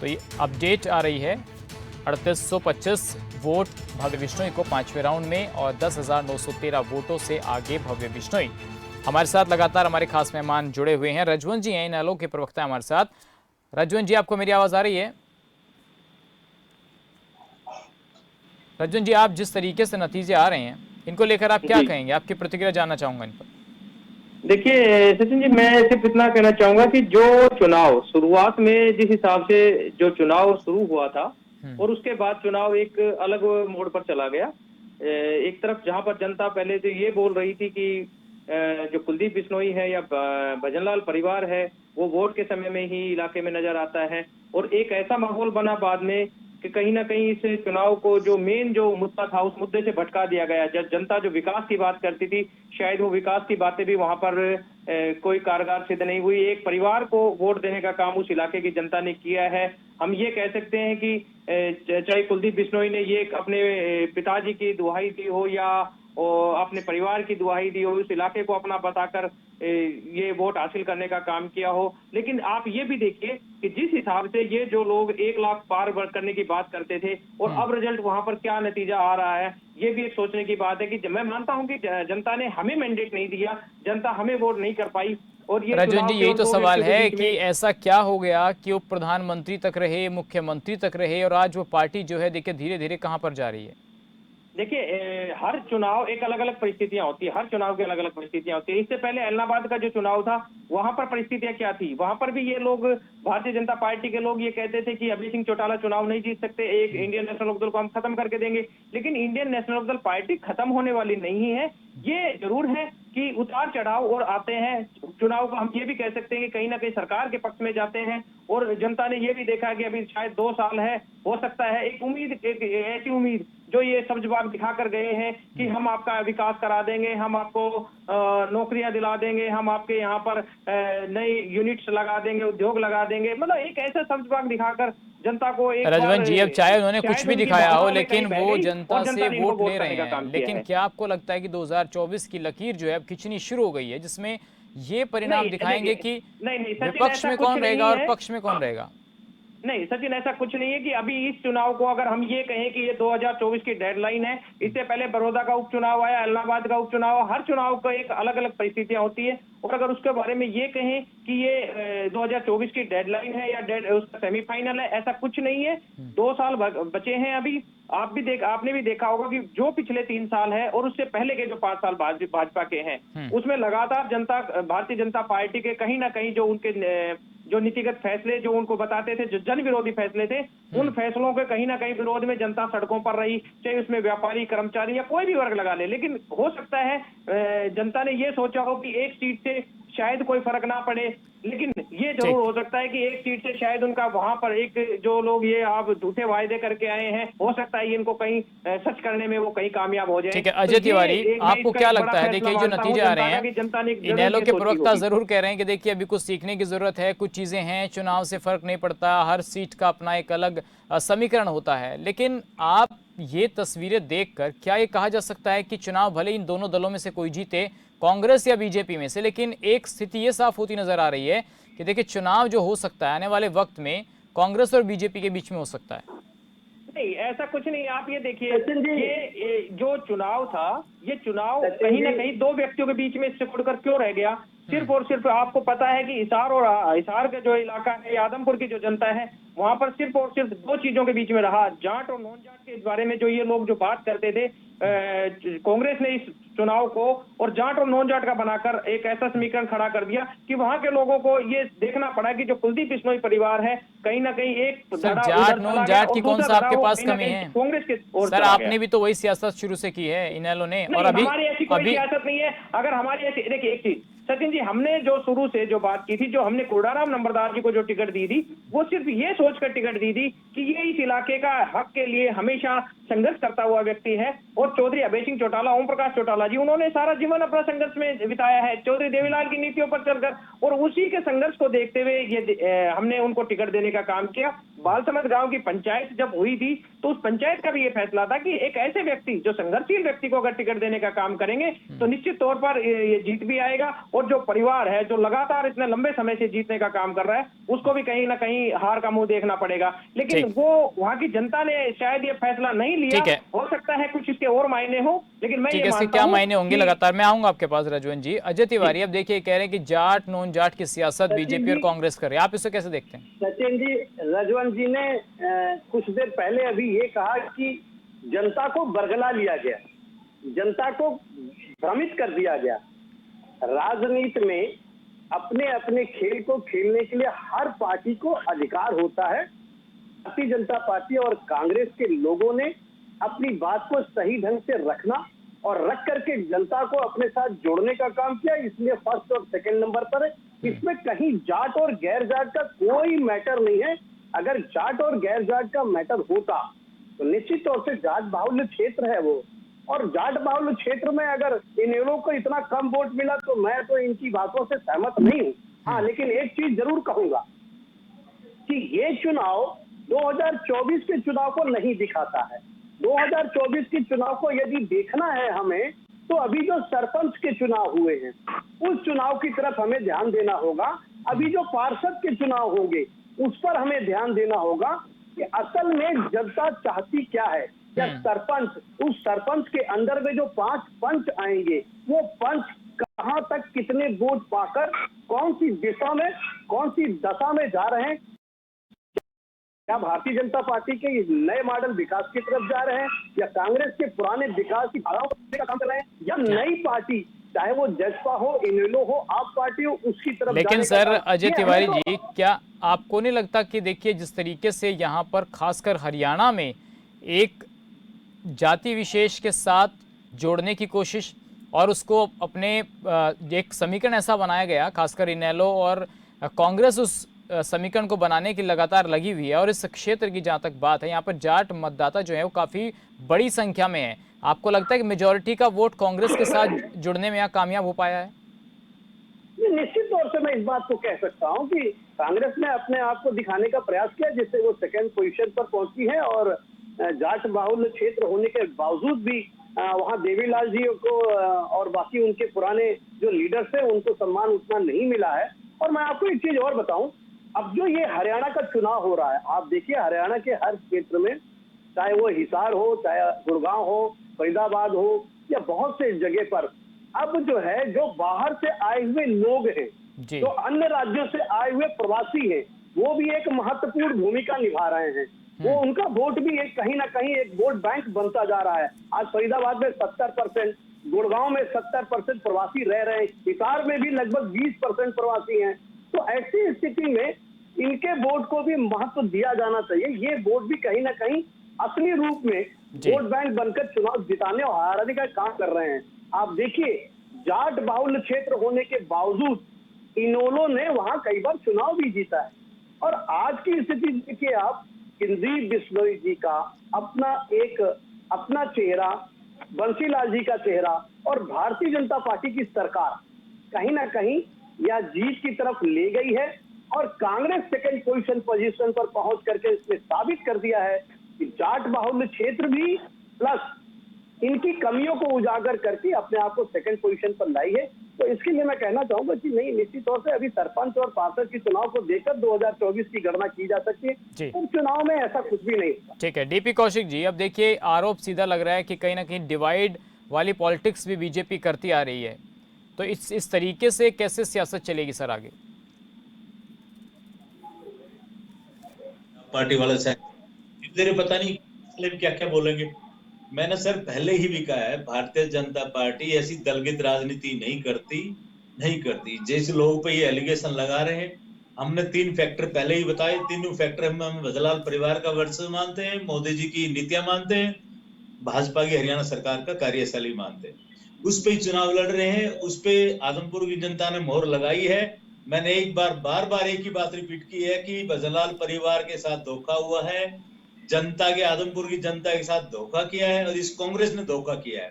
तो ये अपडेट आ रही है 3825 वोट भव्य बिश्नोई को 5वें राउंड में और 10,913 वोटों से आगे भव्य बिश्नोई। हमारे साथ लगातार हमारे खास मेहमान जुड़े हुए हैं। रजवंत जी हैं इनेलो के प्रवक्ता हमारे साथ। रजवंत जी, आपको मेरी आवाज आ रही है? रजवंत जी, आप जिस तरीके से नतीजे आ रहे हैं इनको लेकर आप क्या कहेंगे? आपकी प्रतिक्रिया जानना चाहूंगा इन पर। देखिए सचिन जी, मैं सिर्फ इतना कहना चाहूंगा कि जो चुनाव शुरुआत में जिस हिसाब से जो चुनाव शुरू हुआ था और उसके बाद चुनाव एक अलग मोड़ पर चला गया। एक तरफ जहां पर जनता पहले तो ये बोल रही थी कि जो कुलदीप बिश्नोई है या भजनलाल परिवार है वो वोट के समय में ही इलाके में नजर आता है, और एक ऐसा माहौल बना बाद में कि कहीं ना कहीं इस चुनाव को जो मेन जो मुद्दा था उस मुद्दे से भटका दिया गया। जब जनता जो विकास की बात करती थी, शायद वो विकास की बातें भी वहां पर कोई कारगर सिद्ध नहीं हुई। एक परिवार को वोट देने का काम उस इलाके की जनता ने किया है। हम ये कह सकते हैं कि चाहे कुलदीप बिश्नोई ने ये अपने पिताजी की दुहाई दी हो या अपने परिवार की दुहाई दी हो, उस इलाके को अपना बताकर ये वोट हासिल करने का काम किया हो, लेकिन आप ये भी देखिए कि जिस हिसाब से ये जो लोग 1 लाख पार करने की बात करते थे और अब रिजल्ट वहां पर क्या नतीजा आ रहा है, ये भी एक सोचने की बात है कि मैं मानता हूं कि जनता ने हमें मैंडेट नहीं दिया, जनता हमें वोट नहीं कर पाई। और ये रजवंत जी, यही तो सवाल है कि ऐसा क्या हो गया कि वो प्रधानमंत्री तक रहे, मुख्यमंत्री तक रहे, और आज वो पार्टी जो है देखिए धीरे धीरे कहां पर जा रही है। देखिए हर चुनाव एक अलग अलग परिस्थितियां होती है, हर चुनाव की अलग अलग परिस्थितियां होती है। इससे पहले इलाहाबाद का जो चुनाव था वहां पर परिस्थितियां क्या थी, वहां पर भी ये लोग भारतीय जनता पार्टी के लोग ये कहते थे कि अभय सिंह चौटाला चुनाव नहीं जीत सकते, एक इंडियन नेशनल लोकदल को हम खत्म करके देंगे। लेकिन इंडियन नेशनल लोकदल पार्टी खत्म होने वाली नहीं है। ये जरूर है कि उतार चढ़ाव और आते हैं चुनाव को। हम ये भी कह सकते हैं कि कहीं ना कहीं सरकार के पक्ष में जाते हैं, और जनता ने ये भी देखा कि अभी शायद 2 साल है, हो सकता है एक उम्मीद, एक ऐसी उम्मीद जो ये सब जवाब दिखा कर गए हैं कि हम आपका विकास करा देंगे, हम आपको नौकरियां दिला देंगे, हम आपके यहाँ पर नई यूनिट्स लगा देंगे, उद्योग लगा देंगे, मतलब एक ऐसा सब जवाब दिखाकर जनता को एक रजवंत जी, अब चाहे उन्होंने कुछ भी दिखाया हो, लेकिन वो जनता से वोट ले रहे हैं। लेकिन क्या आपको लगता है कि 2024 की लकीर जो है अब खींचनी शुरू हो गई है, जिसमें ये परिणाम दिखाएंगे कि विपक्ष में कौन रहेगा और पक्ष में कौन रहेगा? नहीं सचिन, ऐसा कुछ नहीं है कि अभी इस चुनाव को अगर हम ये कहें कि ये 2024 की डेडलाइन है, इससे पहले बड़ौदा का उपचुनाव आया, इलाहाबाद का उपचुनाव, हर चुनाव का एक अलग अलग परिस्थितियां होती है। और अगर उसके बारे में ये कहें कि ये 2024 की डेडलाइन है या उसका सेमीफाइनल है, ऐसा कुछ नहीं है। 2 साल बचे हैं अभी। आपने भी देखा होगा कि जो पिछले 3 साल है और उससे पहले के जो 5 साल भाजपा के हैं, उसमें लगातार भारतीय जनता पार्टी के कहीं ना कहीं जो उनके जो नीतिगत फैसले जो उनको बताते थे, जो जन विरोधी फैसले थे, उन फैसलों के कहीं ना कहीं विरोध में जनता सड़कों पर रही, चाहे उसमें व्यापारी, कर्मचारी या कोई भी वर्ग लगा ले। लेकिन हो सकता है जनता ने ये सोचा हो कि एक सीट से शायद कोई फर्क ना पड़े, लेकिन ये जरूर हो सकता है कि एक सीट से शायद उनका वहां पर एक जो लोग ये आप झूठे वायदे करके आए हैं, हो सकता है इनको कहीं सच करने में वो कहीं कामयाब हो जाए। ठीक है अजय तिवारी, आपको क्या लगता है? देखिए जो नतीजे आ रहे हैं, इनेलो के प्रवक्ता जरूर कह रहे हैं कि देखिए अभी कुछ सीखने की जरूरत है, कुछ चीजें हैं, चुनाव से फर्क नहीं पड़ता, हर सीट का अपना एक अलग समीकरण होता है। लेकिन आप ये तस्वीरें देखकर क्या ये कहा जा सकता है कि चुनाव भले इन दोनों दलों में से कोई जीते, कांग्रेस या बीजेपी में से, लेकिन एक स्थिति ये साफ होती नजर आ रही है कि देखिए चुनाव जो हो सकता है आने वाले वक्त में कांग्रेस और बीजेपी के बीच में हो सकता है? नहीं, ऐसा कुछ नहीं। आप ये देखिए, ये जो चुनाव था, ये चुनाव कहीं ना कहीं 2 व्यक्तियों के बीच में सिकुड़कर क्यों रह गया? सिर्फ और सिर्फ आपको पता है कि हिसार का जो इलाका है, आदमपुर की जो जनता है, वहां पर सिर्फ और सिर्फ 2 चीजों के बीच में रहा, जाट और नॉन जाट के बारे में जो ये लोग जो बात करते थे। कांग्रेस ने इस चुनाव को और जाट और नॉन जाट का बनाकर एक ऐसा समीकरण खड़ा कर दिया कि वहां के लोगों को ये देखना पड़ा कि जो कुलदीप बिश्नोई परिवार है, कहीं ना कहीं एक जाट नॉन जाट की कौन सा आपके पास कमी है? कांग्रेस के सर, आपने भी तो वही सियासत शुरू से की है इनेलो ने, और अभी हमारी ऐसी कोई सियासत नहीं है। अगर हमारी ऐसी, देखिए एक चीज सचिन जी, हमने जो शुरू से जो बात की थी, जो हमने कोडाराम नंबरदार जी को जो टिकट दी थी, वो सिर्फ ये सोचकर टिकट दी थी कि ये इस इलाके का हक के लिए हमेशा संघर्ष करता हुआ व्यक्ति है। और चौधरी अभय सिंह चौटाला, ओम प्रकाश चौटाला जी, उन्होंने सारा जीवन अपना संघर्ष में बिताया है, चौधरी देवीलाल की नीतियों पर चलकर, और उसी के संघर्ष को देखते हुए ये हमने उनको टिकट देने का काम किया। बालसमंद गांव की पंचायत जब हुई थी तो उस पंचायत का भी ये फैसला था कि एक ऐसे व्यक्ति जो संघर्षशील व्यक्ति को अगर टिकट देने का काम करेंगे तो निश्चित तौर पर ये जीत भी आएगा और जो परिवार है जो लगातार इतने लंबे समय से जीतने का काम कर रहा है, उसको भी कहीं ना कहीं हार का मुंह देखना पड़ेगा। लेकिन वो वहां की जनता ने शायद ये फैसला नहीं लिया, ठीक है, हो सकता है कुछ इसके और मायने हो, लेकिन मैं ठीक ये है, इसके मानता क्या हूं मायने होंगे कि लगातार मैं आऊंगा आपके पास रजवन जी। अजय तिवारी, अब देखिए कह रहे हैं कि जाट नॉन जाट की सियासत सचिन बीजेपी और जी, कांग्रेस कर रही है, आप इसे कैसे देखते हैं? सचिन जी, रजवन जी ने कुछ देर पहले अभी ये कहा कि जनता को बरगला लिया गया, जनता को भ्रमित कर दिया गया। राजनीति में अपने अपने खेल को खेलने के लिए हर पार्टी को अधिकार होता है। भारतीय जनता पार्टी और कांग्रेस के लोगों ने अपनी बात को सही ढंग से रखना और रख करके जनता को अपने साथ जोड़ने का काम किया, इसलिए फर्स्ट और सेकंड नंबर पर है। इसमें कहीं जाट और गैर जाट का कोई मैटर नहीं है। अगर जाट और गैर जाट का मैटर होता तो निश्चित तौर से जाट बाहुल्य क्षेत्र है वो, और जाट बाहुल्य क्षेत्र में अगर इनेलो को इतना कम वोट मिला तो मैं तो इनकी बातों से सहमत नहीं हूँ। हाँ, लेकिन एक चीज जरूर कहूंगा कि ये चुनाव 2024 के चुनाव को नहीं दिखाता है। 2024 के चुनाव को यदि देखना है हमें, तो अभी जो सरपंच के चुनाव हुए हैं उस चुनाव की तरफ हमें ध्यान देना होगा। अभी जो पार्षद के चुनाव होंगे उस पर हमें ध्यान देना होगा कि असल में जनता चाहती क्या है, या सरपंच, उस सरपंच के अंदर में जो 5 पंच आएंगे वो पंच कहां तक कितने वोट पाकर कौन सी दिशा में, कौन सी दशा में जा रहे हैं। क्या भारतीय जनता पार्टी के इस नए मॉडल विकास की तरफ जा रहे हैं, या कांग्रेस के पुराने विकास की धाराओं का काम कर रहे हैं, या नई पार्टी चाहे वो जसपा हो, इनेलो हो, आप पार्टी हो, उसकी तरफ लेकिन जाने का सर काम। अजय ये तिवारी हमें जी, क्या आपको नहीं लगता कि देखिए जिस तरीके से यहाँ पर खासकर हरियाणा में एक जाति विशेष के साथ जोड़ने की कोशिश और उसको अपने एक समीकरण ऐसा बनाया गया, खासकर इनेलो और कांग्रेस उस समीकरण को बनाने की लगातार लगी हुई है, और इस क्षेत्र की जहाँ तक बात है यहाँ पर जाट मतदाता जो है वो काफ़ी बड़ी संख्या में है। आपको लगता है कि मेजॉरिटी का वोट कांग्रेस के साथ जुड़ने में यहाँ कामयाब हो पाया है? निश्चित तौर से मैं इस बात को कह सकता हूं कि कांग्रेस ने अपने आप को दिखाने का प्रयास किया, जिससे वो सेकंड पोजीशन पर पहुंची है, और जाट बाहुल्य क्षेत्र होने के बावजूद भी वहां देवीलाल जी को और बाकी उनके पुराने जो लीडर्स हैं उनको सम्मान उतना नहीं मिला है। और मैं आपको एक चीज और बताऊं, अब जो ये हरियाणा का चुनाव हो रहा है, आप देखिए हरियाणा के हर क्षेत्र में, चाहे वो हिसार हो, चाहे गुड़गांव हो, फरीदाबाद हो, या बहुत से जगह पर अब जो है, जो बाहर से आए हुए लोग हैं, जो अन्य राज्यों से आए हुए प्रवासी हैं, वो भी एक महत्वपूर्ण भूमिका निभा रहे हैं। वो उनका वोट भी एक कहीं ना कहीं एक वोट बैंक बनता जा रहा है। आज फरीदाबाद में 70%, गुड़गांव में 70% प्रवासी रह रहे हैं, हिसार में भी लगभग 20% प्रवासी हैं। तो ऐसी स्थिति में इनके वोट को भी महत्व दिया जाना चाहिए। ये वोट भी कहीं ना कहीं असली रूप में वोट बैंक बनकर चुनाव जिताने और हराने का काम कर रहे हैं। आप देखिए, जाट बाहुल्य क्षेत्र होने के बावजूद इनेलो ने वहां कई बार चुनाव भी जीता है। और आज की स्थिति देखिए आप, कुलदीप बिश्नोई जी का अपना चेहरा, बंसीलाल जी का चेहरा और भारतीय जनता पार्टी की सरकार कहीं ना कहीं या जीत की तरफ ले गई है, और कांग्रेस सेकंड पोजीशन पर पहुंच करके इसने साबित कर दिया है कि जाट बाहुल्य क्षेत्र भी प्लस इनकी कमियों को उजागर करके अपने आप को सेकंड पोजीशन पर लाई है। तो इसके लिए मैं कहना चाहूंगा कि नहीं, निश्चित तौर से अभी सरपंच और पार्षद के चुनाव को देखकर 2024 की गणना की जा सकती है, और चुनाव में ऐसा कुछ भी नहीं। ठीक है डीपी कौशिक जी, अब देखिए आरोप सीधा लग रहा है कि कहीं ना कहीं डिवाइड वाली पॉलिटिक्स भी बीजेपी करती आ रही है, तो इस तरीके से कैसे सियासत चलेगी सर आगे? पार्टी वाले से तेरे पता नहीं क्या क्या बोलेंगे। मैंने सर पहले ही भी कहा है, भारतीय जनता पार्टी ऐसी दलगत राजनीति नहीं करती। जैसे लोगों पे ये एलिगेशन लगा रहे हैं, हमने 3 फैक्टर पहले ही बताए। तीनों फैक्टर हम भजलाल परिवार का वर्चस्व मानते हैं, मोदी जी की नीतियां मानते हैं, भाजपा की हरियाणा सरकार का कार्यशैली मानते हैं। उस पे चुनाव लड़ रहे हैं, उस पे आदमपुर की जनता ने मोहर लगाई है। मैंने बार बार एक ही बात रिपीट की है कि भजलाल परिवार के साथ धोखा हुआ है, जनता के, आदमपुर की जनता के साथ धोखा किया है, और इस कांग्रेस ने धोखा किया है।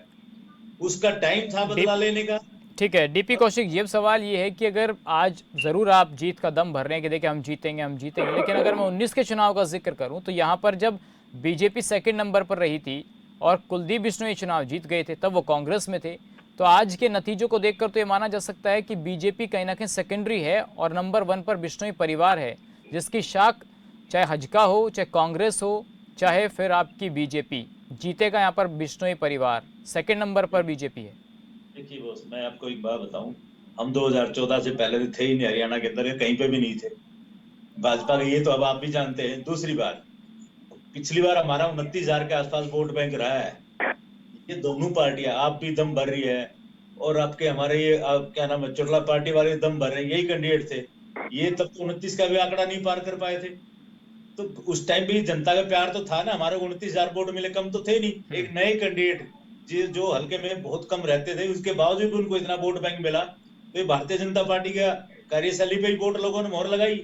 उसका टाइम था बदला लेने का। ठीक है डीपी कौशिक जी, अब सवाल ये है कि अगर आज जरूर आप जीत का दम भर रहे हैं कि देखिए हम जीतेंगे, लेकिन अगर मैं 19 के चुनाव का जिक्र करूं तो यहाँ पर जब बीजेपी सेकंड नंबर पर रही थी और कुलदीप बिश्नोई चुनाव जीत गए थे, तब वो कांग्रेस में थे। तो आज के नतीजों को देखकर तो ये माना जा सकता है कि बीजेपी कहीं ना कहीं सेकेंडरी है और नंबर 1 पर बिश्नोई परिवार है, जिसकी शाख चाहे हजका हो, चाहे कांग्रेस हो, चाहे फिर आपकी बीजेपी, जीतेगा यहाँ पर बिश्नोई परिवार। सेकंड नंबर पर बीजेपी है। देखिए बॉस, मैं आपको एक बात बताऊं, हम 2014 से पहले तो थे ही नहीं हरियाणा के अंदर, कहीं पे भी नहीं थे भाजपा के, ये तो अब आप भी जानते हैं। दूसरी बात, पिछली बार हमारा 29,000 के आसपास वोट बैंक रहा है। ये दोनों पार्टियां, आप भी दम भर रही है और आपके हमारे ये क्या नाम है, चुटला पार्टी वाले दम भर रहे हैं, यही कैंडिडेट थे। ये तब तो 29 का भी आंकड़ा नहीं पार कर पाए थे। तो उस टाइम भी जनता का प्यार तो था ना, हमारे 29,000 वोट मिले, कम तो थे नहीं। एक नए कैंडिडेट जो हल्के में बहुत कम रहते थे, उसके बावजूद भी उनको इतना वोट बैंक मिला। तो ये भारतीय जनता पार्टी का कार्यशैली पे ही वोट लोगों ने मोहर लगाई।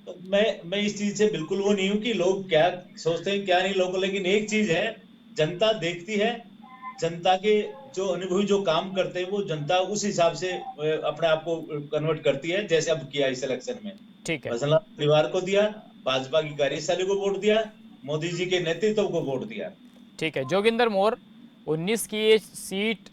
तो मैं इस चीज से बिल्कुल वो नहीं हूँ कि लोग क्या सोचते हैं क्या नहीं लोग, लेकिन एक चीज है, जनता देखती है, जनता के जो अनुभवी जो काम करते हैं वो जनता उस हिसाब से अपने आप को कन्वर्ट करती है, जैसे अब किया इस इलेक्शन में। ठीक है, भजनलाल परिवार को दिया, भाजपा की कार्यशैली को वोट दिया, मोदी जी के नेतृत्व को वोट दिया। ठीक है। जोगिंदर मोर, 19 की ये सीट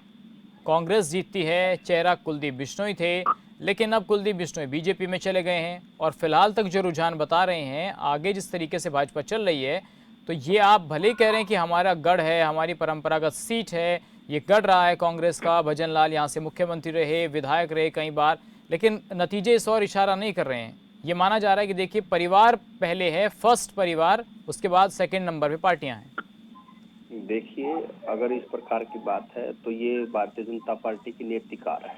कांग्रेस जीतती है, चेहरा कुलदीप बिश्नोई थे, लेकिन अब कुलदीप बिश्नोई बीजेपी में चले गए हैं और फिलहाल तक जो रुझान बता रहे हैं, आगे जिस तरीके से भाजपा चल रही है, तो ये आप भले कह रहे हैं कि हमारा गढ़ है, हमारी परंपरागत सीट है, ये गढ़ रहा है कांग्रेस का, भजनलाल यहाँ से मुख्यमंत्री रहे, विधायक रहे कई बार, लेकिन नतीजे इस और इशारा नहीं कर रहे हैं। ये माना जा रहा है कि देखिए परिवार पहले है, फर्स्ट परिवार, उसके बाद सेकंड नंबर पे पार्टियां हैं। देखिए, अगर इस प्रकार की बात है तो ये भारतीय जनता पार्टी की नीतिकार है।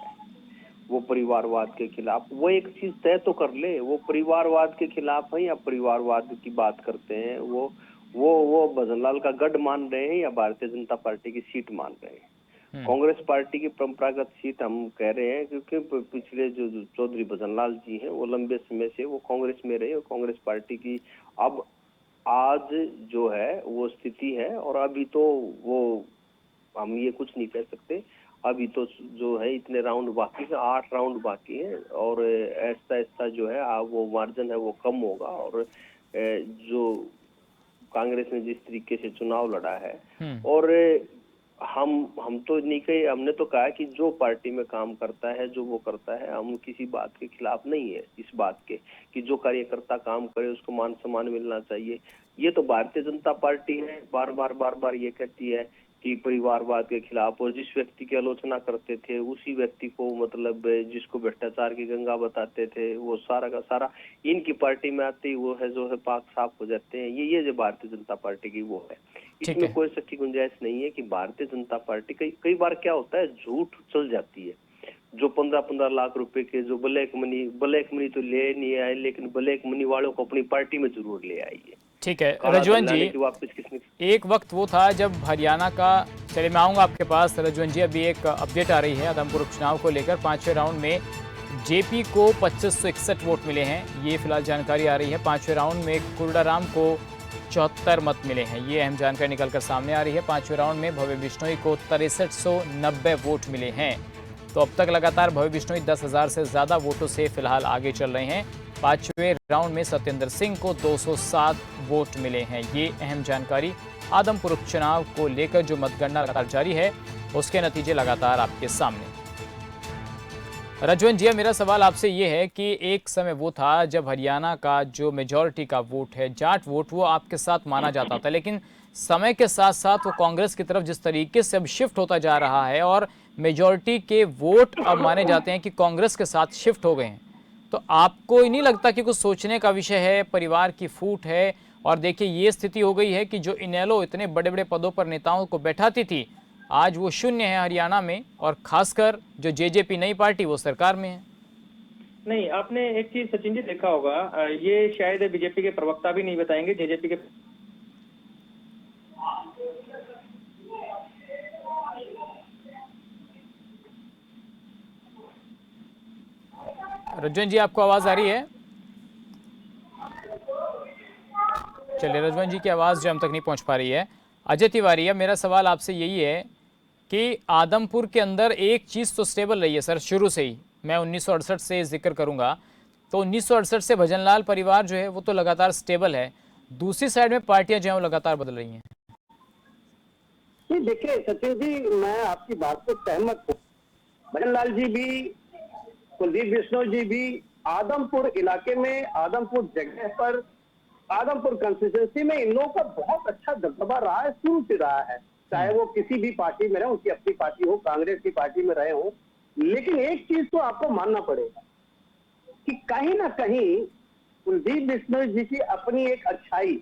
वो परिवारवाद के खिलाफ, वो एक चीज तय तो कर ले, वो परिवारवाद के खिलाफ है या परिवारवाद की बात करते हैं, वो भजनलाल का गढ़ मान रहे हैं या भारतीय जनता पार्टी की सीट मान रहे हैं। कांग्रेस पार्टी की परंपरागत सीट हम कह रहे हैं, क्योंकि पिछले जो चौधरी भजनलाल जी हैं वो लंबे समय से वो कांग्रेस में रहे और कांग्रेस पार्टी की अब आज जो है वो स्थिति है। और अभी तो वो हम ये कुछ नहीं कह सकते, अभी तो जो है इतने राउंड बाकी है, 8 राउंड बाकी है और ऐसा ऐसा जो है वो मार्जिन है वो कम होगा। और जो कांग्रेस ने जिस तरीके से चुनाव लड़ा है और हम तो नहीं कहे, हमने तो कहा कि जो पार्टी में काम करता है, जो वो करता है, हम किसी बात के खिलाफ नहीं है, इस बात के कि जो कार्यकर्ता काम करे उसको मान सम्मान मिलना चाहिए। ये तो भारतीय जनता पार्टी है बार बार ये कहती है कि परिवारवाद के खिलाफ, और जिस व्यक्ति की आलोचना करते थे उसी व्यक्ति को मतलब जिसको भ्रष्टाचार की गंगा बताते थे, वो सारा का सारा इनकी पार्टी में आते ही वो है जो है पाक साफ हो जाते हैं। ये जो भारतीय जनता पार्टी की वो है, इसमें कोई शक की गुंजाइश नहीं है कि भारतीय जनता पार्टी कई बार क्या होता है, झूठ चल जाती है। जो 15-15 लाख रुपए के जो ब्लैक मनी तो ले नहीं आए, लेकिन ब्लैक मनी वालों को अपनी पार्टी में जरूर ले आई है। ठीक है रजवन जी, एक वक्त वो था जब हरियाणा का, चलिए मैं आऊँगा आपके पास रजवन जी, अभी एक अपडेट आ रही है आदमपुर उपचुनाव को लेकर। 5वें राउंड में जेपी को 2561 वोट मिले हैं, ये फिलहाल जानकारी आ रही है। 5वें राउंड में कुर्डाराम को 74 मत मिले हैं, ये अहम जानकारी निकलकर सामने आ रही है। 5वें राउंड में भव्य बिश्नोई को 6390 वोट मिले हैं। तो अब तक लगातार भव्य बिश्नोई 10,000 से ज़्यादा वोटों से फिलहाल आगे चल रहे हैं। 5वें राउंड में सत्येंद्र सिंह को 207 वोट मिले हैं, ये अहम जानकारी। आदमपुर उपचुनाव को लेकर जो मतगणना लगातार जारी है उसके नतीजे लगातार आपके सामने। रजवन जी, मेरा सवाल आपसे ये है कि एक समय वो था जब हरियाणा का जो मेजॉरिटी का वोट है, जाट वोट, वो आपके साथ माना जाता था, लेकिन समय के साथ साथ वो कांग्रेस की तरफ जिस तरीके से अब शिफ्ट होता जा रहा है और मेजॉरिटी के वोट अब माने जाते हैं कि कांग्रेस के साथ शिफ्ट हो गए हैं, तो आपको ही नहीं लगता कि कुछ सोचने का विषय है, परिवार की फूट है? और देखिए ये स्थिति हो गई है कि जो इनेलो इतने बड़े बड़े पदों पर नेताओं को बैठाती थी, आज वो शून्य है हरियाणा में, और खासकर जो जेजेपी नई पार्टी वो सरकार में है। नहीं, आपने एक चीज सचिन जी देखा होगा, ये शायद बीजेपी के प्रवक्ता भी नहीं बताएंगे, जेजेपी के रजवन जी आपको आवाज आ रही है? चलिए, रजवन जी की आवाज जो हम तक नहीं पहुंच पा रही है। अजय तिवारी, मेरा सवाल आपसे यही है कि आदमपुर के अंदर एक चीज़ तो स्टेबल रही है सर शुरू से ही, मैं 1968 से जिक्र करूंगा, तो 1968 से भजनलाल परिवार जो है वो तो लगातार स्टेबल है, दूसरी साइड में पार्टियां जो है वो लगातार बदल रही हैं। नहीं, देखिए सचिन जी, मैं आपकी बात से सहमत हूँ। भजन लाल जी भी, कुलदीप बिश्नोई जी भी आदमपुर इलाके में, आदमपुर जगह पर, आदमपुर कंस्टिट्यूंसी में इन लोगों का बहुत अच्छा दबदबा रहा है, शुरू से रहा है। चाहे वो किसी भी पार्टी में रहे, उनकी अपनी पार्टी हो, कांग्रेस की पार्टी में रहे हो। लेकिन एक चीज तो आपको मानना पड़ेगा कि कहीं ना कहीं कुलदीप बिश्नोई जी की अपनी एक अच्छाई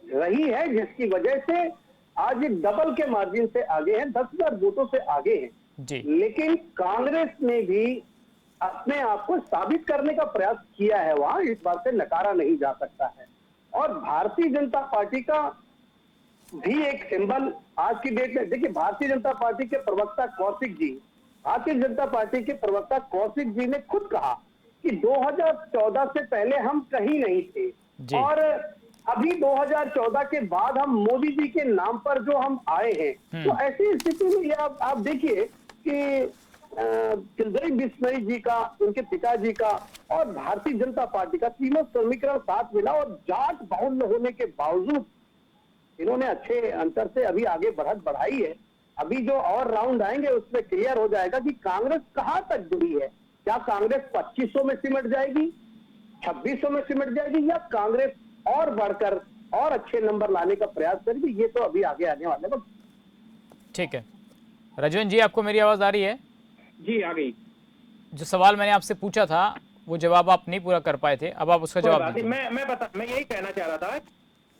रही है, जिसकी वजह से आज ये डबल के मार्जिन से आगे हैं, 10,000 वोटों से आगे हैं जी। लेकिन कांग्रेस ने भी अपने आप को साबित करने का प्रयास किया है वहां, इस बात से नकारा नहीं जा सकता है। और भारतीय जनता पार्टी का भी एक सिंबल आज की डेट में, देखिए भारतीय जनता पार्टी के प्रवक्ता कौशिक जी ने खुद कहा कि 2014 से पहले हम कहीं नहीं थे जी। और अभी 2014 के बाद हम मोदी जी के नाम पर जो हम आए हैं, तो ऐसी स्थिति में ये आप देखिए कि कुलदीप बिश्नोई जी का, उनके पिताजी का और भारतीय जनता पार्टी का तीनों समीकरण साथ मिला और जाट बाहुल्य होने के बावजूद इन्होंने अच्छे अंतर से अभी आगे बढ़त बढ़ाई है। अभी जो और राउंड आएंगे उसमें क्लियर हो जाएगा कि कांग्रेस कहां तक जुड़ी है। क्या कांग्रेस 2500 में सिमट जाएगी, 2600 में सिमट जाएगी, या कांग्रेस और बढ़कर और अच्छे नंबर लाने का प्रयास करेगी, ये तो अभी आगे आने वाले वक्त। ठीक है रजवन जी, आपको मेरी आवाज आ रही है? जी आ गई। जो सवाल मैंने आपसे पूछा था वो जवाब आप नहीं पूरा कर पाए थे, अब आप उसका जवाब दीजिए। मैं यही कहना चाह रहा था,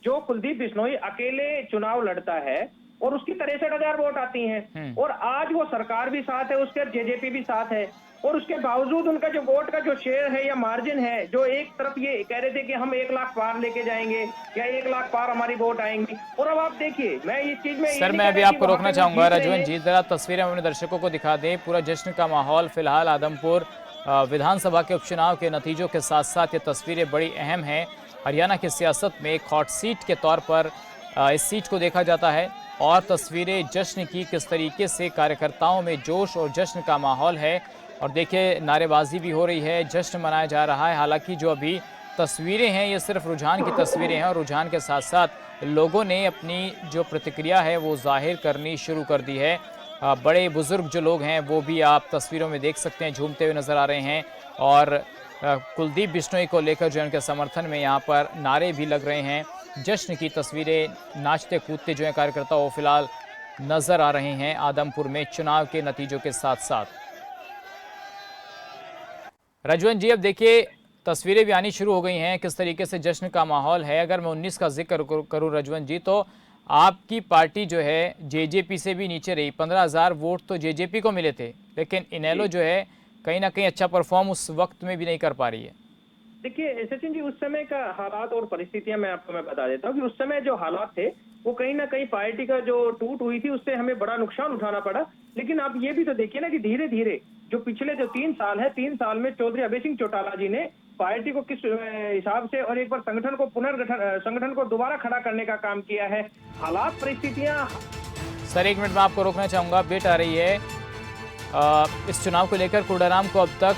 जो कुलदीप बिश्नोई अकेले चुनाव लड़ता है और उसकी 63,000 वोट आती हैं और आज वो सरकार भी साथ है, उसके जेजेपी भी साथ है और उसके बावजूद उनका जो वोट का जो शेयर है या मार्जिन है, जो एक तरफ ये कह रहे थे कि हम 1 लाख पार लेके जाएंगे या 1 लाख पार हमारी वोट आएंगी, और अब आप देखिए मैं इस चीज में सर मैं अभी आपको रोकना चाहूंगा रजवन जी, जरा तस्वीरें हम अपने दर्शकों को दिखा दें। पूरा जश्न का माहौल फिलहाल आदमपुर विधानसभा के उपचुनाव के नतीजों के साथ साथ ये तस्वीरें बड़ी अहम हैं। हरियाणा की सियासत में एक हॉट सीट के तौर पर इस सीट को देखा जाता है और तस्वीरें जश्न की, किस तरीके से कार्यकर्ताओं में जोश और जश्न का माहौल है। और देखिए नारेबाजी भी हो रही है, जश्न मनाया जा रहा है। हालांकि जो अभी तस्वीरें हैं ये सिर्फ रुझान की तस्वीरें हैं और रुझान के साथ साथ लोगों ने अपनी जो प्रतिक्रिया है वो जाहिर करनी शुरू कर दी है। बड़े बुजुर्ग जो लोग हैं वो भी आप तस्वीरों में देख सकते हैं झूमते हुए नजर आ रहे हैं और कुलदीप बिश्नोई को लेकर जो उनके समर्थन में यहाँ पर नारे भी लग रहे हैं। जश्न की तस्वीरें, नाचते कूदते जो है कार्यकर्ता वो फिलहाल नजर आ रहे हैं आदमपुर में चुनाव के नतीजों के साथ साथ। रजवन जी, अब देखिए तस्वीरें भी आनी शुरू हो गई हैं, किस तरीके से जश्न का माहौल है। अगर मैं 19 का जिक्र करूं रजवन जी, तो आपकी पार्टी जो है जेजेपी से भी नीचे रही। 15,000 वोट तो जेजेपी को मिले थे, लेकिन इनेलो जो है कहीं ना कहीं अच्छा परफॉर्म उस वक्त में भी नहीं कर पा रही है। देखिए सचिन जी, उस समय का हालात और परिस्थितियां मैं बता देता हूँ कि उस समय जो हालात थे वो कहीं ना कहीं पार्टी का जो टूट हुई थी उससे हमें बड़ा नुकसान उठाना पड़ा। लेकिन आप ये भी तो देखिए ना कि धीरे धीरे जो पिछले जो 3 साल है, 3 साल में चौधरी अभय सिंह चौटाला जी ने पार्टी को किस हिसाब से और एक बार संगठन को दोबारा खड़ा करने का काम किया है। हालात परिस्थितियां। सर 1 मिनट में आपको रोकना चाहूंगा, अपडेट आ रही है इस चुनाव को लेकर। कोडाराम को अब तक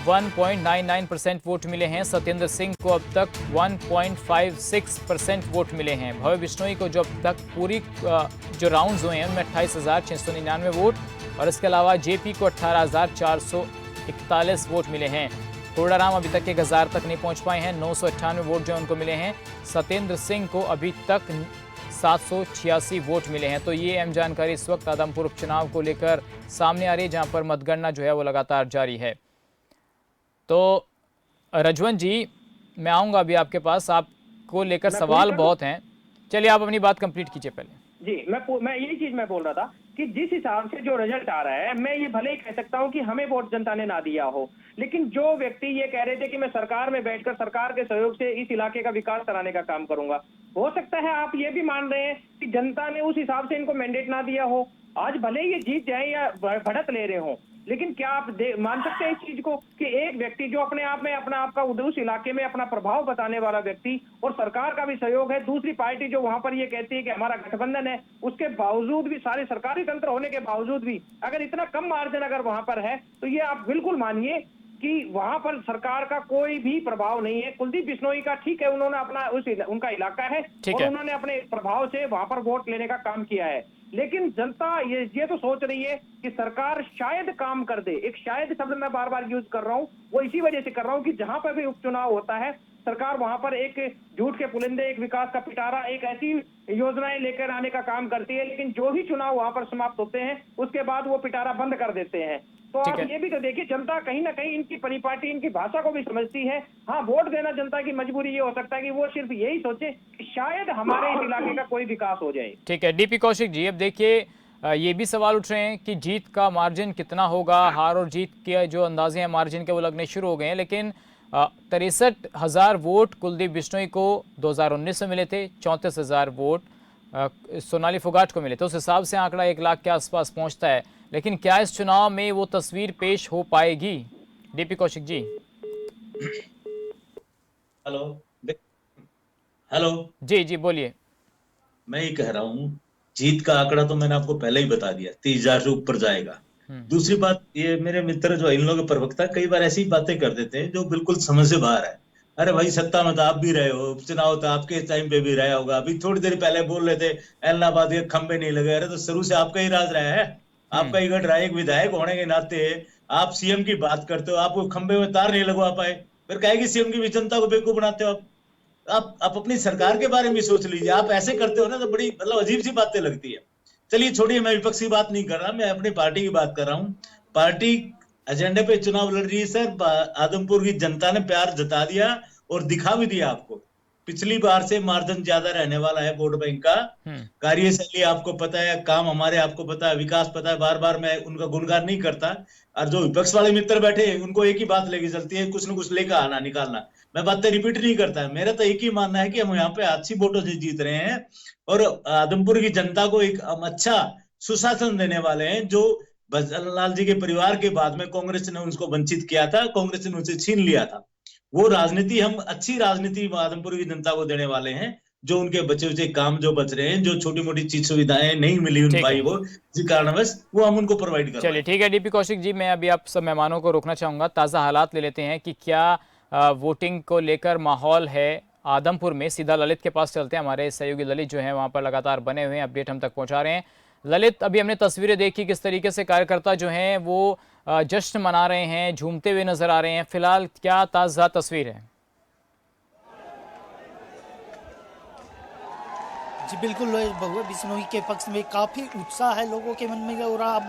1.99% वोट मिले हैं। सत्येंद्र सिंह को अब तक 1.56% वोट मिले हैं। भव्य बिश्नोई को जो अब तक पूरी जो राउंड्स हुए हैं उनमें 28,699 वोट और इसके अलावा जेपी को 18,441 वोट मिले हैं। कोडाराम अभी तक 1,000 तक नहीं पहुंच पाए हैं, 998 वोट जो उनको मिले हैं। सत्येंद्र सिंह को अभी तक 786 वोट मिले हैं। तो ये अहम जानकारी इस वक्त आदमपुर उपचुनाव को लेकर सामने आ रही है, जहां पर मतगणना जो है वो लगातार जारी है। तो रजवन जी, मैं आऊंगा अभी आपके पास, आपको लेकर सवाल बहुत हैं। चलिए आप अपनी बात कंप्लीट कीजिए पहले। जी मैं यही चीज मैं बोल रहा था कि जिस हिसाब से जो रिजल्ट आ रहा है, मैं ये भले ही कह सकता हूं कि हमें वोट जनता ने ना दिया हो, लेकिन जो व्यक्ति ये कह रहे थे कि मैं सरकार में बैठकर सरकार के सहयोग से इस इलाके का विकास कराने का काम करूंगा, हो सकता है आप ये भी मान रहे हैं कि जनता ने उस हिसाब से इनको मैंडेट ना दिया हो। आज भले ही ये जीत जाए या बढ़त ले रहे हो, लेकिन क्या आप मान सकते हैं इस चीज को कि एक व्यक्ति जो अपने आप में अपना आपका उस इलाके में अपना प्रभाव बताने वाला व्यक्ति और सरकार का भी सहयोग है, दूसरी पार्टी जो वहां पर ये कहती है कि हमारा गठबंधन है, उसके बावजूद भी, सारे सरकारी तंत्र होने के बावजूद भी अगर इतना कम मार्जिन अगर वहां पर है, तो ये आप बिल्कुल मानिए कि वहां पर सरकार का कोई भी प्रभाव नहीं है। कुलदीप बिश्नोई का ठीक है, उन्होंने अपना उनका इलाका है और उन्होंने अपने प्रभाव से वहां पर वोट लेने का काम किया है, लेकिन जनता ये तो सोच रही है कि सरकार शायद काम कर दे। एक शायद शब्द मैं बार बार यूज कर रहा हूँ, वो इसी वजह से कर रहा हूँ कि जहां पर भी उपचुनाव होता है सरकार वहां पर एक झूठ के पुलिंदे, एक विकास का पिटारा, एक ऐसी योजनाएं लेकर आने का काम करती है, लेकिन जो ही चुनाव वहां पर समाप्त होते हैं उसके बाद वो पिटारा बंद कर देते हैं। तो आप ये भी तो देखिए, जनता कहीं ना कहीं इनकी परिपाटी, इनकी भाषा को भी समझती है। हाँ, वोट देना जनता की मजबूरी ये हो सकता है कि वो सिर्फ यही सोचे कि शायद हमारे इस इलाके का कोई विकास हो जाए। ठीक है डीपी कौशिक जी, अब देखिए ये भी सवाल उठ रहे हैं कि जीत का मार्जिन कितना होगा। हार और जीत के जो अंदाजे हैं मार्जिन के वो लगने शुरू हो गए हैं, लेकिन 63,000 वोट कुलदीप बिश्नोई को 2019 में मिले थे, 34,000 वोट सोनाली फोगाट को मिले थे। उस हिसाब से आंकड़ा 1 लाख के आसपास पहुंचता है, लेकिन क्या इस चुनाव में वो तस्वीर पेश हो पाएगी? डीपी कौशिक जी। हेलो जी बोलिए। मैं ये कह रहा हूँ, जीत का आंकड़ा तो मैंने आपको पहले ही बता दिया, 30,000 से ऊपर जाएगा। दूसरी बात, ये मेरे मित्र जो इन लोगों के प्रवक्ता कई बार ऐसी बातें कर देते हैं जो बिल्कुल समझ से बाहर है। अरे भाई, सत्ता में तो आप भी रहे हो, उपचुनाव तो आपके टाइम पे भी रहा होगा। अभी थोड़ी देर पहले बोल रहे थे इलाहाबाद के खंबे नहीं लगे। अरे तो शुरू से आपका ही राज रहा है, आपका ही गढ़ रहा है। एक विधायक होने के नाते आप सीएम की बात करते हो, आपको खंबे में तार नहीं लगवा पाए, फिर कहेगी सीएम की भी जनता को बेवकूफ बनाते हो आप अपनी सरकार के बारे में सोच लीजिए। आप ऐसे करते हो ना तो बड़ी मतलब अजीब सी बातें लगती है। चलिए छोड़िए, मैं विपक्ष की बात नहीं कर रहा, मैं अपनी पार्टी की बात कर रहा हूँ। पार्टी एजेंडे पे चुनाव लड़ रही है सर। आदमपुर की जनता ने प्यार जता दिया और दिखा भी दिया आपको। पिछली बार से मार्जिन ज्यादा रहने वाला है वोट बैंक का। कार्यशैली आपको पता है, काम हमारे आपको पता है, विकास पता है। बार बार मैं उनका गुणगान नहीं करता, और जो विपक्ष वाले मित्र बैठे उनको एक ही बात लेके चलती है, कुछ न कुछ लेकर आना निकालना। मैं बातें रिपीट नहीं करता। मेरा तो एक ही मानना है कि हम यहाँ पे अच्छी वोटों से जीत रहे हैं और आदमपुर की जनता को एक अच्छा सुशासन देने वाले हैं। जो भजन लाल जी के परिवार के बाद में कांग्रेस ने उनको वंचित किया था, कांग्रेस ने उनसे छीन लिया था, वो राजनीति हम अच्छी राजनीति आदमपुर की जनता को देने वाले हैं। जो उनके बचे हुए काम जो बच रहे हैं, जो छोटी मोटी चीज सुविधाएं नहीं मिली उन भाई वो जिस कारणवश, वो हम उनको प्रोवाइड कर। चलिए ठीक है डीपी कौशिक जी, मैं अभी आप सब मेहमानों को रोकना चाहूंगा। ताजा हालात ले लेते हैं कि क्या वोटिंग को लेकर माहौल है आदमपुर में। सीधा ललित के पास चलते हैं, हमारे सहयोगी ललित जो हैं वहां पर लगातार बने हुए हैं, अपडेट हम तक पहुंचा रहे हैं। ललित, अभी हमने तस्वीरें देखी किस तरीके से कार्यकर्ता जो हैं वो जश्न मना रहे हैं, झूमते हुए नजर आ रहे हैं। फिलहाल क्या ताज़ा तस्वीर है? जी बिल्कुल, भगवा बिश्नोई के पक्ष में काफ़ी उत्साह है लोगों के मन में, और अब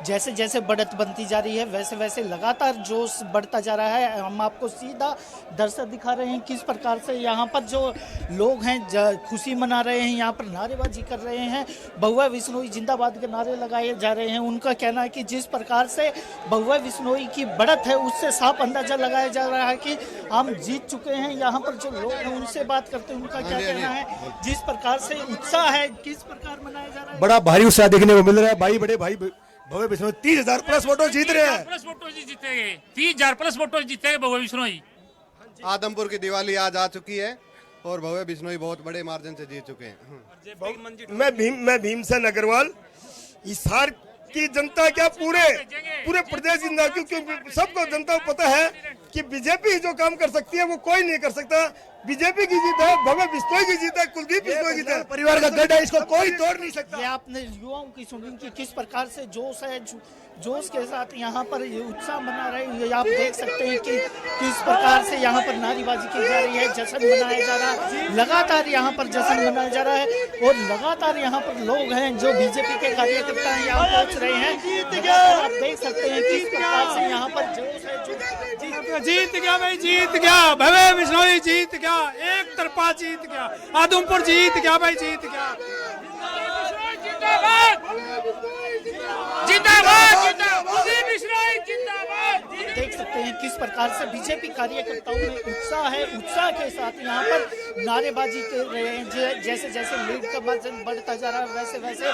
जैसे जैसे बढ़त बनती जा रही है वैसे वैसे लगातार जोश बढ़ता जा रहा है। हम आपको सीधा दर्शक दिखा रहे हैं किस प्रकार से यहाँ पर जो लोग हैं खुशी मना रहे हैं, यहाँ पर नारेबाजी कर रहे हैं, भगवा बिश्नोई जिंदाबाद के नारे लगाए जा रहे हैं। उनका कहना है कि जिस प्रकार से भगवा बिश्नोई की बढ़त है उससे साफ अंदाजा लगाया जा रहा है कि हम जीत चुके हैं। यहाँ पर जो लोग हैं उनसे बात करते हैं, उनका क्या कहना है, जिस प्रकार से उत्साह है किस प्रकार मनाया जा रहा है? बड़ा भारी उत्साह देखने को मिल रहा है। भाई बड़े भाई भगवा बिश्नोई 30,000 प्लस वोटों जीत रहे हैं। 30,000 प्लस वोटों जीतेंगे भगवा बिश्नोई। आदमपुर की दिवाली आज आ चुकी है और भगवा बिश्नोई बहुत बड़े मार्जिन से जीत चुके हैं। मैं भीमसेन अग्रवाल, हिसार की जनता क्या पूरे प्रदेश की, क्योंकि सबको जनता को पता है कि बीजेपी जो काम कर सकती है वो कोई नहीं कर सकता। बीजेपी की जीत है, भगवा बिश्नोई की जीत है, कुलदीप बिश्नोई की जीत है, परिवार का गढ़ है, इसको कोई तोड़ नहीं सकता। ये आपने युवाओं की सुनी कि किस प्रकार से जोश है, जोश के साथ यहाँ पर ये उत्साह मना रहे हैं। ये आप देख सकते हैं कि किस प्रकार से यहाँ पर नारेबाजी की जा रही है, जश्न मनाया जा रहा है, लगातार यहाँ पर जश्न मनाया जा रहा है और लगातार यहाँ पर लोग हैं जो बीजेपी के कार्यकर्ता हैं यहाँ पहुँच रहे हैं। आप देख सकते हैं किस प्रकार से यहाँ पर जोश है। जीत गया भाई, जीत गया भगवा बिश्नोई, जीत गया, एक तरफा जीत गया, आदमपुर जीत गया भाई, जीत गया। देख सकते हैं किस प्रकार से बीजेपी कार्यकर्ताओं में उत्साह है, उत्साह के साथ यहाँ पर नारेबाजी कर रहे हैं। जैसे जैसे लीड का मार्जिन बढ़ता जा रहा है वैसे वैसे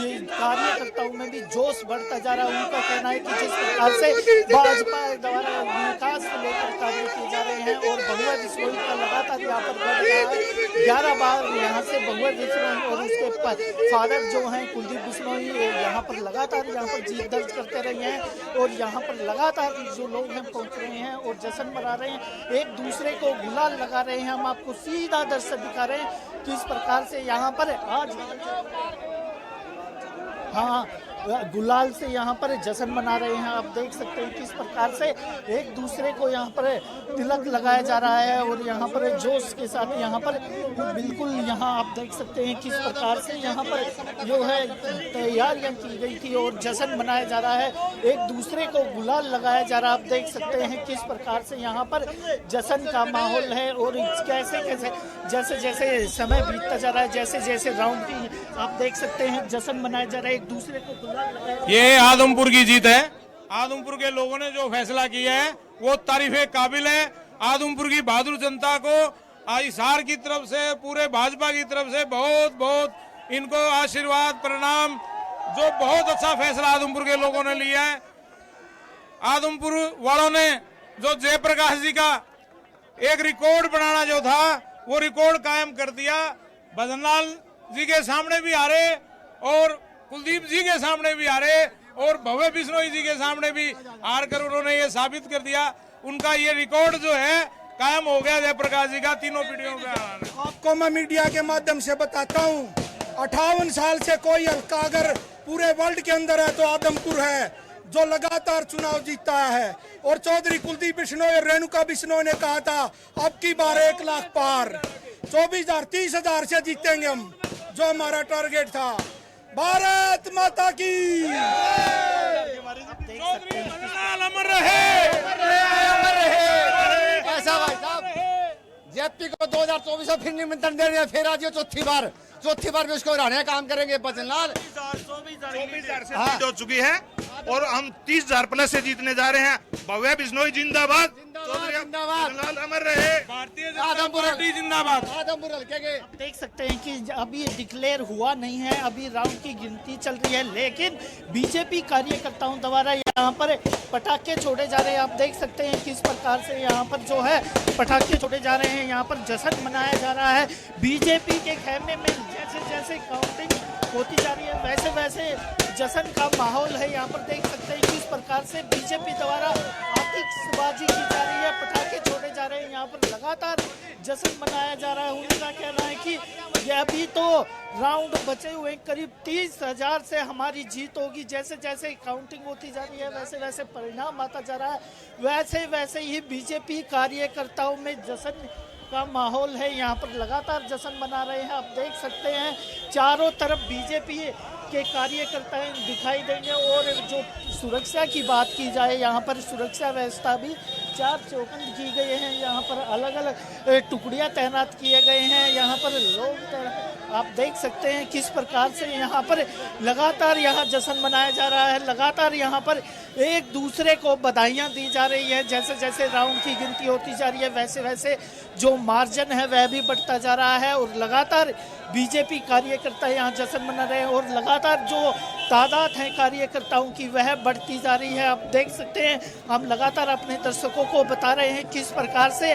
ये कार्यकर्ताओं में भी जोश बढ़ता जा रहा है। उनका कहना है कि जिस प्रकार से भाजपा द्वारा विकास को लेकर कार्य किए जा रहे हैं और भगवा बिश्नोई का लगातार यहाँ पर बढ़ रहा है, 11 बार यहाँ से भगवा बिश्नोई और उसके फादर जो हैं कुलदीप बिश्नोई यहाँ पर लगातार यहाँ पर जीत दर्ज करते रहे हैं और यहाँ पर लगातार जो लोग हैं पहुँच रहे हैं और जश्न मना रहे हैं, एक दूसरे को गुलाल लगा रहे हैं। हम आपको सीधा दृश्य दिखा रहे हैं किस प्रकार से यहाँ पर आज गुलाल से यहाँ पर जश्न मना रहे हैं। आप देख सकते हैं किस प्रकार से एक दूसरे को यहाँ पर तिलक लगाया जा रहा है और यहाँ पर जोश के साथ यहाँ पर बिल्कुल यहाँ आप देख सकते हैं किस प्रकार से यहाँ पर जो है तैयारियां की गई थी और जश्न मनाया जा रहा है, एक दूसरे को गुलाल लगाया जा रहा है। आप देख सकते हैं किस प्रकार से यहाँ पर जश्न का माहौल है और कैसे कैसे जैसे जैसे समय बीतता जा रहा है, जैसे जैसे राउंड की आप देख सकते हैं जश्न मनाया जा रहा है, एक दूसरे को गुलाल लगाया। ये आदमपुर की जीत है। आदमपुर के लोगों ने जो फैसला किया है वो तारीफे काबिल है। आदमपुर की बहादुर जनता को हिसार की तरफ से, पूरे भाजपा की तरफ से बहुत बहुत इनको आशीर्वाद प्रणाम। जो बहुत अच्छा फैसला आदमपुर के लोगों ने लिया है। आदमपुर वालों ने जो जयप्रकाश जी का एक रिकॉर्ड बनाना जो था वो रिकॉर्ड कायम कर दिया। भजनलाल जी के सामने भी हारे और कुलदीप जी के सामने भी हारे और भव्य बिश्नोई जी के सामने भी हार कर उन्होंने ये साबित कर दिया। उनका ये रिकॉर्ड जो है कायम हो गया जयप्रकाश जी का तीनों पीढ़ियों का। आपको मैं मीडिया के माध्यम से बताता हूँ, 58 साल से कोई हल्का अगर पूरे वर्ल्ड के अंदर है तो आदमपुर है, जो लगातार चुनाव जीतता है। और चौधरी कुलदीप बिश्नोई और रेणुका बिश्नोई ने कहा था अब की बार 1 लाख पार, 24,000 30,000 से जीतेंगे हम, जो हमारा टारगेट था। भारत माता की अमर रहे। ऐसा भाई साहब जेपी को 2024 में फिर निमंत्रण दे रहे हैं, फिर आज चौथी बार भी उसको हराने का काम करेंगे। भजनलाल 24,000 से जीत हो चुकी है और हम 30,000 प्लस से जीतने जा रहे हैं। भव्य बिश्नोई जिंदाबाद, भजनलाल अमर रहे, भारतीय जनता पार्टी जिंदाबाद। आदमपुर हल्के के देख सकते हैं कि अभी डिक्लेयर हुआ नहीं है, अभी राउंड की गिनती चल रही है, लेकिन बीजेपी कार्यकर्ताओं द्वारा यहाँ पर पटाखे छोड़े जा रहे हैं। आप देख सकते हैं किस प्रकार से यहाँ पर जो है पटाखे छोड़े जा रहे हैं, यहाँ पर जश्न मनाया जा रहा है। बीजेपी के खेमे में जैसे जैसे काउंटिंग होती जा रही है वैसे वैसे जश्न का माहौल है। यहाँ पर देख सकते हैं किस प्रकार से बीजेपी द्वारा आतिशबाजी की जा रही है, पटाखे छोड़े जा रहे हैं, यहाँ पर लगातार जश्न मनाया जा रहा है। उनका कहना है कि ये अभी तो राउंड बचे हुए करीब 30,000 से हमारी जीत होगी। जैसे जैसे काउंटिंग होती जा रही है वैसे वैसे परिणाम आता जा रहा है, वैसे वैसे ही बीजेपी कार्यकर्ताओं में जश्न का माहौल है। यहाँ पर लगातार जश्न मना रहे हैं। आप देख सकते हैं चारों तरफ बीजेपी के कार्यकर्ता दिखाई देंगे और जो सुरक्षा की बात की जाए यहाँ पर सुरक्षा व्यवस्था भी 4 चौखंड की गए हैं। यहाँ पर अलग अलग टुकड़ियाँ तैनात किए गए हैं। यहाँ पर लोग आप देख सकते हैं किस प्रकार से यहाँ पर लगातार यहाँ जश्न मनाया जा रहा है। लगातार यहाँ पर एक दूसरे को बधाइयाँ दी जा रही है। जैसे जैसे राउंड की गिनती होती जा रही है वैसे वैसे जो मार्जिन है वह भी बढ़ता जा रहा है और लगातार बीजेपी कार्यकर्ता यहाँ जश्न मना रहे हैं और लगातार जो तादाद है कार्यकर्ताओं की वह बढ़ती जा रही है। आप देख सकते हैं हम लगातार अपने दर्शकों को बता रहे हैं किस प्रकार से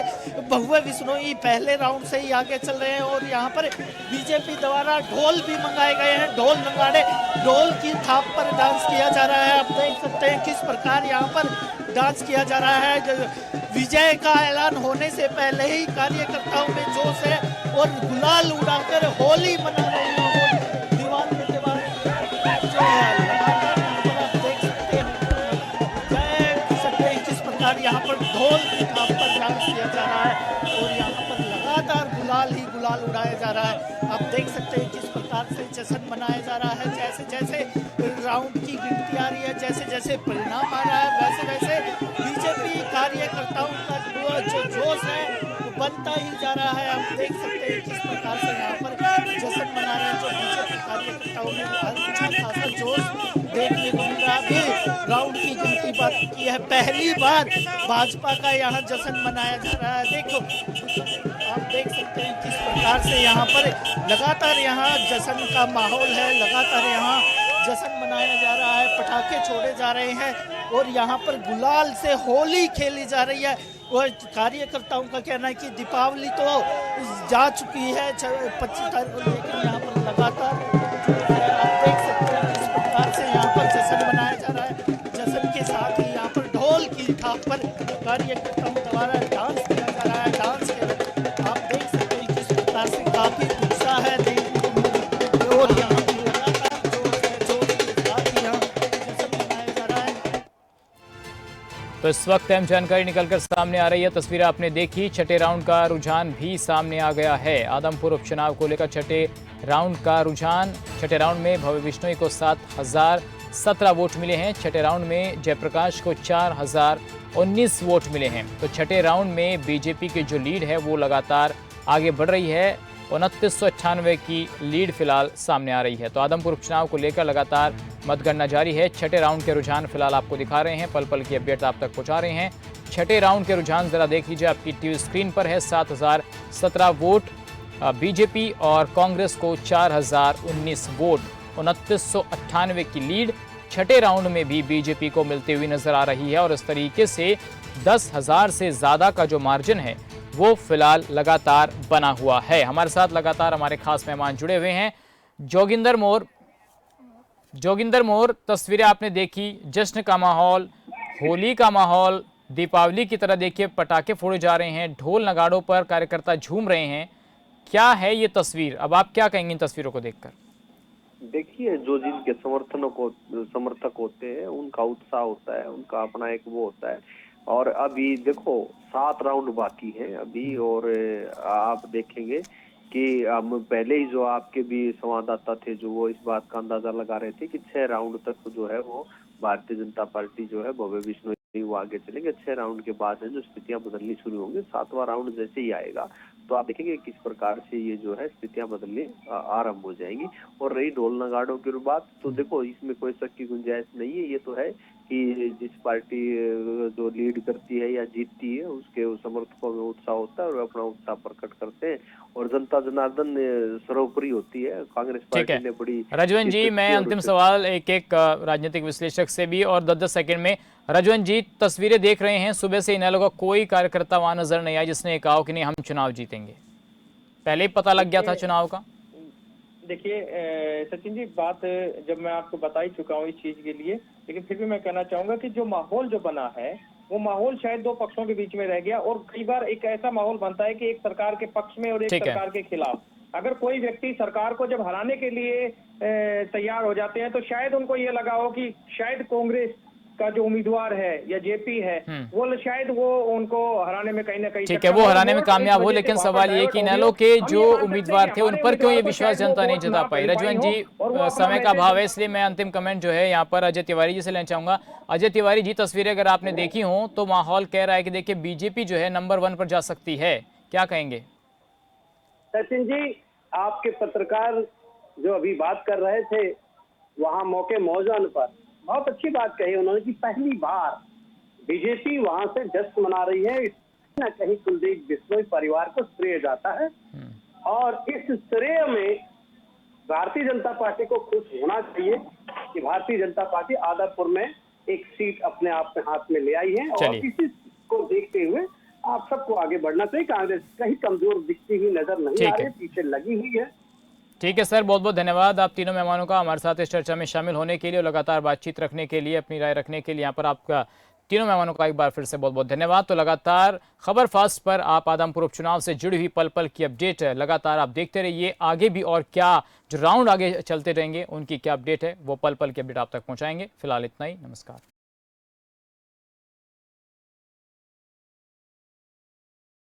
भव्य बिश्नोई पहले राउंड से ही आगे चल रहे हैं और यहाँ पर बीजेपी द्वारा ढोल भी मंगाए गए हैं। ढोल नगाड़े, ढोल की थाप पर डांस किया जा रहा है। आप देख सकते हैं किस प्रकार यहाँ पर डांस किया जा रहा है। विजय का ऐलान होने से पहले ही कार्यकर्ताओं में जोश है और गुलाल उड़ाकर होली मना रहे हैं। दीवान के दीवान जो है आप देख सकते हैं किस प्रकार यहाँ पर ढोल की थाप पर डांस किया जा रहा है और यहाँ पर लगातार गुलाल ही गुलाल उड़ाया जा रहा है। आप देख सकते हैं किस प्रकार से जश्न मनाया जा रहा है। जैसे जैसे राउंड की गिनती आ रही है, जैसे जैसे परिणाम आ रहा है वैसे वैसे बीजेपी कार्यकर्ताओं का जो जोश है बनता ही जा रहा है। आप देख सकते हैं किस प्रकार से यहाँ पर जश्न मना रहे हैं। जो बीजेपी कार्यकर्ताओं में अच्छा खासा जोश देखने को मिल रहा है। राउंड की गिनती बात की है, पहली बार भाजपा का यहाँ जश्न मनाया जा रहा है। देखो आप देख सकते हैं किस प्रकार से यहाँ पर लगातार यहाँ जश्न का माहौल है, लगातार यहाँ जश्न मनाया जा रहा है, पटाखे छोड़े जा रहे हैं और यहाँ पर गुलाल से होली खेली जा रही है। वो कार्यकर्ताओं का कहना है कि दीपावली तो जा चुकी है 25 तारीख को, लेकिन यहाँ पर लगातार आप देख सकते हैं किस प्रकार से यहाँ पर जश्न मनाया जा रहा है। जश्न के साथ ही यहाँ पर ढोल की थाप पर कार्यकर्ताओं द्वारा डांस किया जा रहा है। डांस के आप देख सकते हैं किस प्रकार से काफी उत्साह है और यहाँ तो इस वक्त अहम जानकारी निकलकर सामने आ रही है। तस्वीरें आपने देखी, छठे राउंड का रुझान भी सामने आ गया है। आदमपुर उपचुनाव को लेकर छठे राउंड का रुझान, छठे राउंड में भव्य बिश्नोई को 7017 वोट मिले हैं। छठे राउंड में जयप्रकाश को 4019 वोट मिले हैं। तो छठे राउंड में बीजेपी की जो लीड है वो लगातार आगे बढ़ रही है। 2998 की लीड फिलहाल सामने आ रही है। तो आदमपुर उपचुनाव को लेकर लगातार मतगणना जारी है। छठे राउंड के रुझान फिलहाल आपको दिखा रहे हैं, पल पल की अपडेट आप तक पहुंचा रहे हैं। छठे राउंड के रुझान जरा देख लीजिए, आपकी टीवी स्क्रीन पर है। 7017 वोट बीजेपी और कांग्रेस को 4019 वोट, 2998 की लीड छठे राउंड में भी बीजेपी को मिलती हुई नजर आ रही है। और इस तरीके से 10,000 से ज्यादा का जो मार्जिन है वो फिलहाल लगातार बना हुआ है। हमारे साथ लगातार हमारे खास मेहमान जुड़े हुए हैं। जोगिंदर मोर, तस्वीरें आपने देखी, जश्न का माहौल, होली का माहौल, दीपावली की तरह देखिए पटाखे फोड़े जा रहे हैं, ढोल नगाड़ों पर कार्यकर्ता झूम रहे हैं। क्या है ये तस्वीर? अब आप क्या कहेंगे इन तस्वीरों को देखकर? देखिए, जो जिनके समर्थक होते हैं उनका उत्साह होता है, उनका अपना एक वो होता है। और अभी देखो 7 राउंड बाकी है अभी, और आप देखेंगे कि हम पहले ही जो आपके भी संवाददाता थे जो वो इस बात का अंदाजा लगा रहे थे कि 6 राउंड तक जो है वो भारतीय जनता पार्टी जो है भव्य बिश्नोई वो आगे चलेंगे। 6 राउंड के बाद है जो स्थितियां बदलनी शुरू होंगी। 7वां राउंड जैसे ही आएगा तो आप देखेंगे किस प्रकार से ये जो है स्थितियां बदलने आरंभ हो जाएंगी। और रही ढोल नगाड़ों की बात, तो देखो इसमें कोई शक की गुंजाइश नहीं है। ये तो है कि जिस पार्टी जो लीड करती है या जीतती है उसके समर्थकों में उत्साह होता है और अपना उत्साह प्रकट करते हैं, और जनता जनार्दन सर्वोपरि होती है। कांग्रेस पार्टी ने बड़ी। रजवन जी, मैं अंतिम सवाल एक राजनीतिक विश्लेषक से भी, और 10-10 सेकंड में। रजवन जी, तस्वीरें देख रहे हैं, सुबह से इनेलो का कोई कार्यकर्ता वहां नजर नहीं आया जिसने कहा कि नहीं हम चुनाव जीतेंगे। पहले ही पता लग गया था चुनाव का। देखिए सचिन जी, बात जब मैं आपको बता ही चुका हूँ इस चीज के लिए, लेकिन फिर भी मैं कहना चाहूंगा कि जो माहौल जो बना है वो माहौल शायद 2 पक्षों के बीच में रह गया। और कई बार एक ऐसा माहौल बनता है कि एक सरकार के पक्ष में और एक सरकार के खिलाफ। अगर कोई व्यक्ति सरकार को जब हराने के लिए तैयार हो जाते हैं तो शायद उनको ये लगा हो कि शायद कांग्रेस का जो उम्मीदवार है या जेपी है वो शायद वो उनको हराने में कहीं ना कहीं, ठीक है, वो हराने में कामयाब हो। लेकिन सवाल ये कि इनेलो के जो उम्मीदवार थे उन पर क्यों ये विश्वास जनता नहीं जता पाई? रजवन जी, समय का अभाव है इसलिए मैं अंतिम कमेंट जो है यहाँ पर अजय तिवारी जी से लेना चाहूंगा। अजय तिवारी जी, तस्वीरें अगर आपने देखी हो तो माहौल कह रहा है कि देखिए बीजेपी जो है नंबर 1 पर जा सकती है, क्या कहेंगे? सचिन जी, आपके पत्रकार जो अभी बात कर रहे थे वहाँ मौके मौजूद पर बहुत अच्छी बात कही उन्होंने कि पहली बार बीजेपी वहां से जश्न मना रही है। न कहीं कुलदीप बिश्नोई परिवार को श्रेय जाता है, और इस श्रेय में भारतीय जनता पार्टी को खुश होना चाहिए कि भारतीय जनता पार्टी आदमपुर में एक सीट अपने आप में हाथ में ले आई है। और इसी को देखते हुए आप सबको आगे बढ़ना चाहिए। कांग्रेस कहीं कमजोर दिखती हुई नजर नहीं आ रही, पीछे लगी हुई है। ठीक है सर, बहुत बहुत धन्यवाद आप तीनों मेहमानों का हमारे साथ इस चर्चा में शामिल होने के लिए और लगातार बातचीत रखने के लिए, अपनी राय रखने के लिए। यहाँ पर आपका तीनों मेहमानों का एक बार फिर से बहुत बहुत धन्यवाद। तो लगातार खबर फास्ट पर आप आदमपुर उपचुनाव से जुड़ी हुई पल पल की अपडेट है लगातार आप देखते रहिए। आगे भी और क्या जो राउंड आगे चलते रहेंगे उनकी क्या अपडेट है वो पल पल की अपडेट आप तक पहुँचाएंगे। फिलहाल इतना ही, नमस्कार।